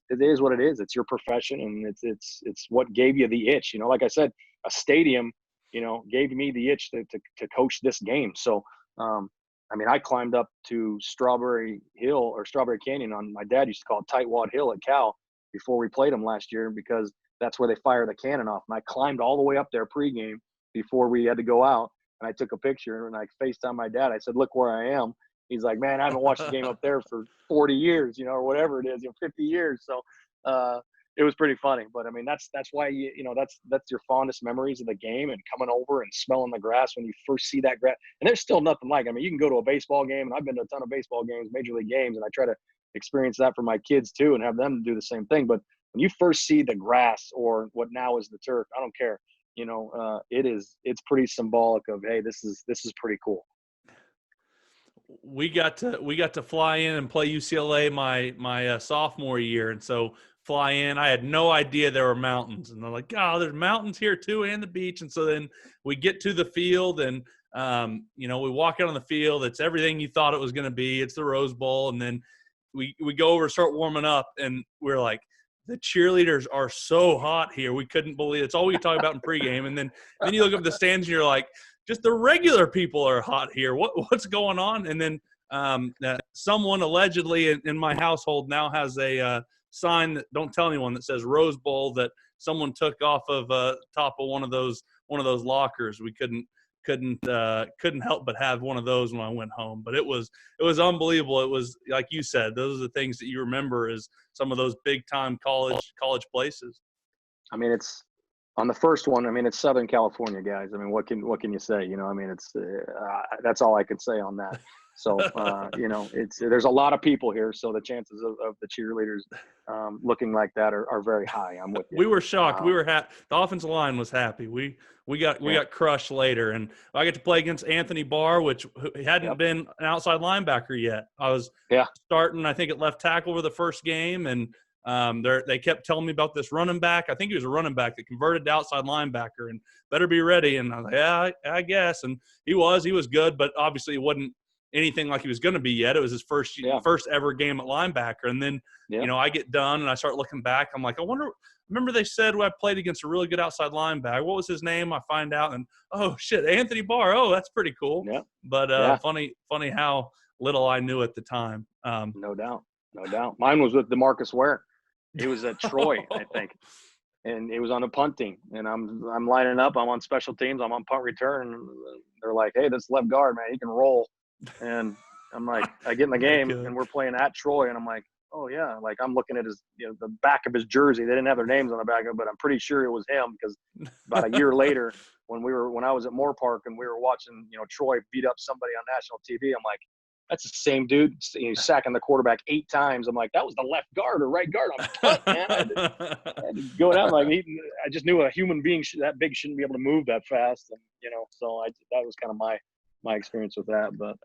[SPEAKER 1] is what it is. It's your profession, and it's what gave you the itch. Like I said, a stadium, gave me the itch to coach this game. So, I mean, I climbed up to Strawberry Hill or Strawberry Canyon on, my dad used to call it Tightwad Hill at Cal, before we played them last year, because that's where they fire the cannon off. And I climbed all the way up there pregame before we had to go out. And I took a picture, and I FaceTimed my dad. I said, look where I am. He's like, man, I haven't watched the game up there for 40 years, or whatever it is, 50 years. So it was pretty funny. But I mean, that's why that's your fondest memories of the game, and coming over and smelling the grass when you first see that grass. And there's still nothing like it. I mean, you can go to a baseball game, and I've been to a ton of baseball games, major league games, and I try to experience that for my kids too, and have them do the same thing. But when you first see the grass, or what now is the turf, I don't care. It's pretty symbolic of, hey, this is pretty cool.
[SPEAKER 2] We got to fly in and play UCLA my sophomore year, and so fly in. I had no idea there were mountains, and they're like, oh, there's mountains here too, and the beach. And so then we get to the field, and we walk out on the field. It's everything you thought it was going to be. It's the Rose Bowl, and then we go over, start warming up, and we're like, the cheerleaders are so hot here. We couldn't believe it. It's all we could talk about in pregame. And then you look up the stands, and you're like, just the regular people are hot here. What's going on? And then someone allegedly in my household now has a sign that, don't tell anyone, that says Rose Bowl, that someone took off of top of one of those lockers. We couldn't help but have one of those when I went home. But it was unbelievable. It was, like you said, those are the things that you remember, is some of those big time college places.
[SPEAKER 1] I mean, it's on the first one. I mean, it's Southern California, guys. I mean, what can you say? I mean, it's that's all I can say on that. So, there's a lot of people here, so the chances of the cheerleaders looking like that are very high. I'm with you.
[SPEAKER 2] We were shocked. We were the offensive line was happy. We got crushed later, and I get to play against Anthony Barr, which hadn't been an outside linebacker yet. I was starting, I think, at left tackle for the first game, and They kept telling me about this running back. I think he was a running back that converted to outside linebacker and better be ready. And I was like, yeah, I guess. And he was good, but obviously he wasn't anything like he was going to be yet. It was his first ever game at linebacker. And then, I get done and I start looking back. I'm like, remember they said I played against a really good outside linebacker. What was his name? I find out, and oh shit, Anthony Barr. Oh, that's pretty cool.
[SPEAKER 1] Yeah.
[SPEAKER 2] But funny how little I knew at the time.
[SPEAKER 1] No doubt. Mine was with DeMarcus Ware. He was at Troy, I think, and it was on a punt team. And I'm lining up. I'm on special teams. I'm on punt return. And they're like, "Hey, this left guard, man, he can roll." And I'm like, I get in the game, and we're playing at Troy, and I'm like, oh yeah, like I'm looking at his, the back of his jersey. They didn't have their names on the back of it, but I'm pretty sure it was him because about a year later, when I was at Moore Park and we were watching, Troy beat up somebody on national TV, I'm like, that's the same dude. He's sacking the quarterback 8 times. I'm like, that was the left guard or right guard on punt, man. I had to go down like I just knew a human being that big shouldn't be able to move that fast, and so that was kind of my experience with that. But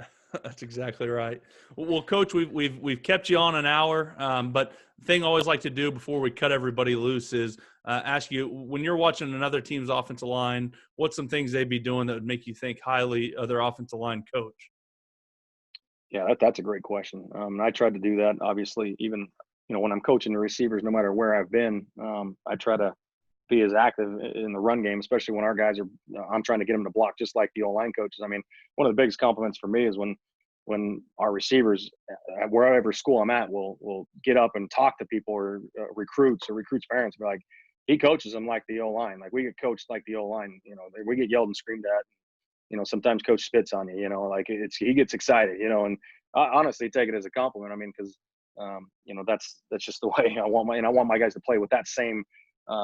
[SPEAKER 2] that's exactly right. Well, Coach, we've kept you on an hour, but the thing I always like to do before we cut everybody loose is ask you, when you're watching another team's offensive line, what's some things they'd be doing that would make you think highly of their offensive line coach?
[SPEAKER 1] Yeah, that's a great question. I tried to do that, obviously, even, when I'm coaching the receivers, no matter where I've been, I try to be as active in the run game, especially when our guys I'm trying to get them to block just like the O-line coaches. I mean, one of the biggest compliments for me is when our receivers, at wherever school I'm at, will get up and talk to people or recruits parents, be like, he coaches them like the O-line. Like we get coached like the O-line, we get yelled and screamed at. Sometimes coach spits on you, like he gets excited, and I honestly take it as a compliment. I mean, because, that's just the way I want my guys to play with that same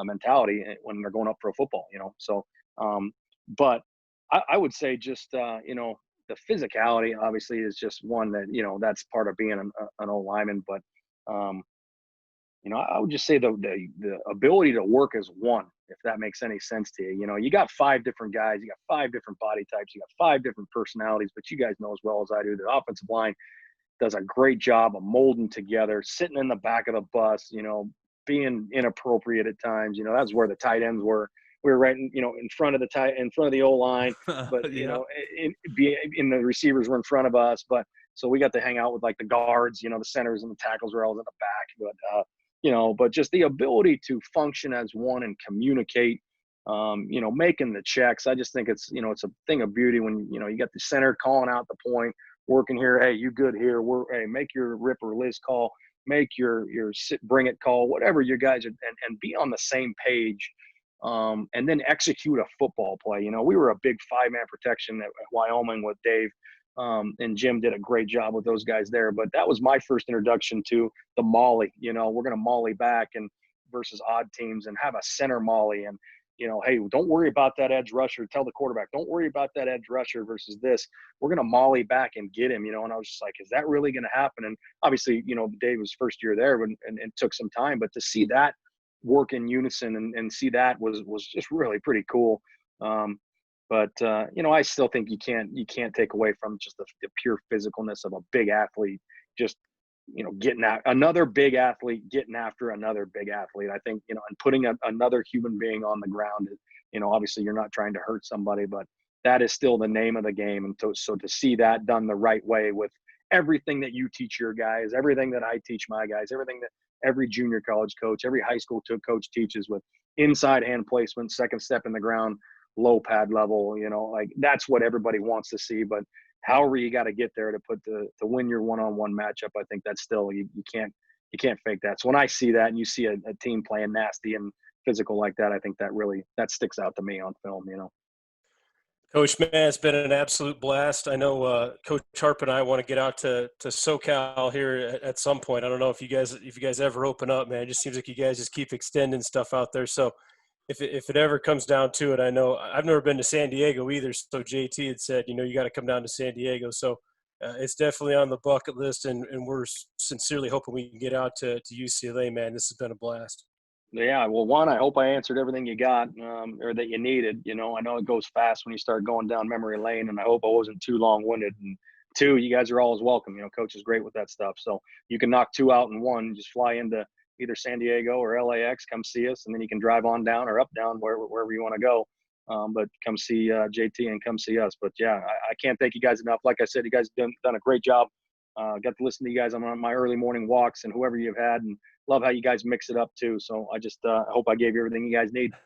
[SPEAKER 1] mentality when they're going up pro football, So, but I would say just, the physicality obviously is just one that, that's part of being an old lineman. But, I would just say the ability to work as one, if that makes any sense to you. You got 5 different guys, you got 5 different body types, you got 5 different personalities, but you guys know as well as I do, the offensive line does a great job of molding together, sitting in the back of the bus, being inappropriate at times. That's where the tight ends were. We were right in front of the O line, but in the receivers were in front of us. But so we got to hang out with like the guards, the centers and the tackles were all in the back. But just the ability to function as one and communicate, making the checks. I just think it's it's a thing of beauty when you got the center calling out the point, working here. Hey, you good here? Hey, make your rip or Liz call. Make your sit, bring it call, whatever you guys are, and be on the same page, and then execute a football play. We were a big 5-man protection at Wyoming with Dave, and Jim did a great job with those guys there. But that was my first introduction to the molly. We're going to molly back and versus odd teams and have a center molly. And, hey, don't worry about that edge rusher. Tell the quarterback, don't worry about that edge rusher versus this. We're going to molly back and get him, and I was just like, is that really going to happen? And obviously, Dave was first year there and it took some time, but to see that work in unison and see that was just really pretty cool. But I still think you can't take away from just the pure physicalness of a big athlete, just, getting at another big athlete, getting after another big athlete. I think, and putting another human being on the ground, obviously you're not trying to hurt somebody, but that is still the name of the game. And so to see that done the right way with everything that you teach your guys, everything that I teach my guys, everything that every junior college coach, every high school coach teaches with inside hand placement, second step in the ground, low pad level, like that's what everybody wants to see. But however you got to get there to win your one-on-one matchup, I think that's still, you can't fake that. So when I see that and you see a team playing nasty and physical like that, I think that sticks out to me on film,
[SPEAKER 3] Coach, man, it's been an absolute blast. I know Coach Harp and I want to get out to SoCal here at some point. I don't know if you guys ever open up, man. It just seems like you guys just keep extending stuff out there. So if it ever comes down to it, I know I've never been to San Diego either. So JT had said, you got to come down to San Diego. So it's definitely on the bucket list, and we're sincerely hoping we can get out to UCLA, man. This has been a blast.
[SPEAKER 1] Yeah, well, one, I hope I answered everything you got or that you needed. I know it goes fast when you start going down memory lane, and I hope I wasn't too long-winded. And 2, you guys are always welcome. Coach is great with that stuff. So you can knock 2 out in 1, just fly into either San Diego or LAX, come see us, and then you can drive on down or up down wherever you want to go. But come see JT and come see us. But yeah, I can't thank you guys enough. Like I said, you guys done a great job. Got to listen to you guys on my early morning walks and whoever you've had, and love how you guys mix it up too. So I just hope I gave you everything you guys need.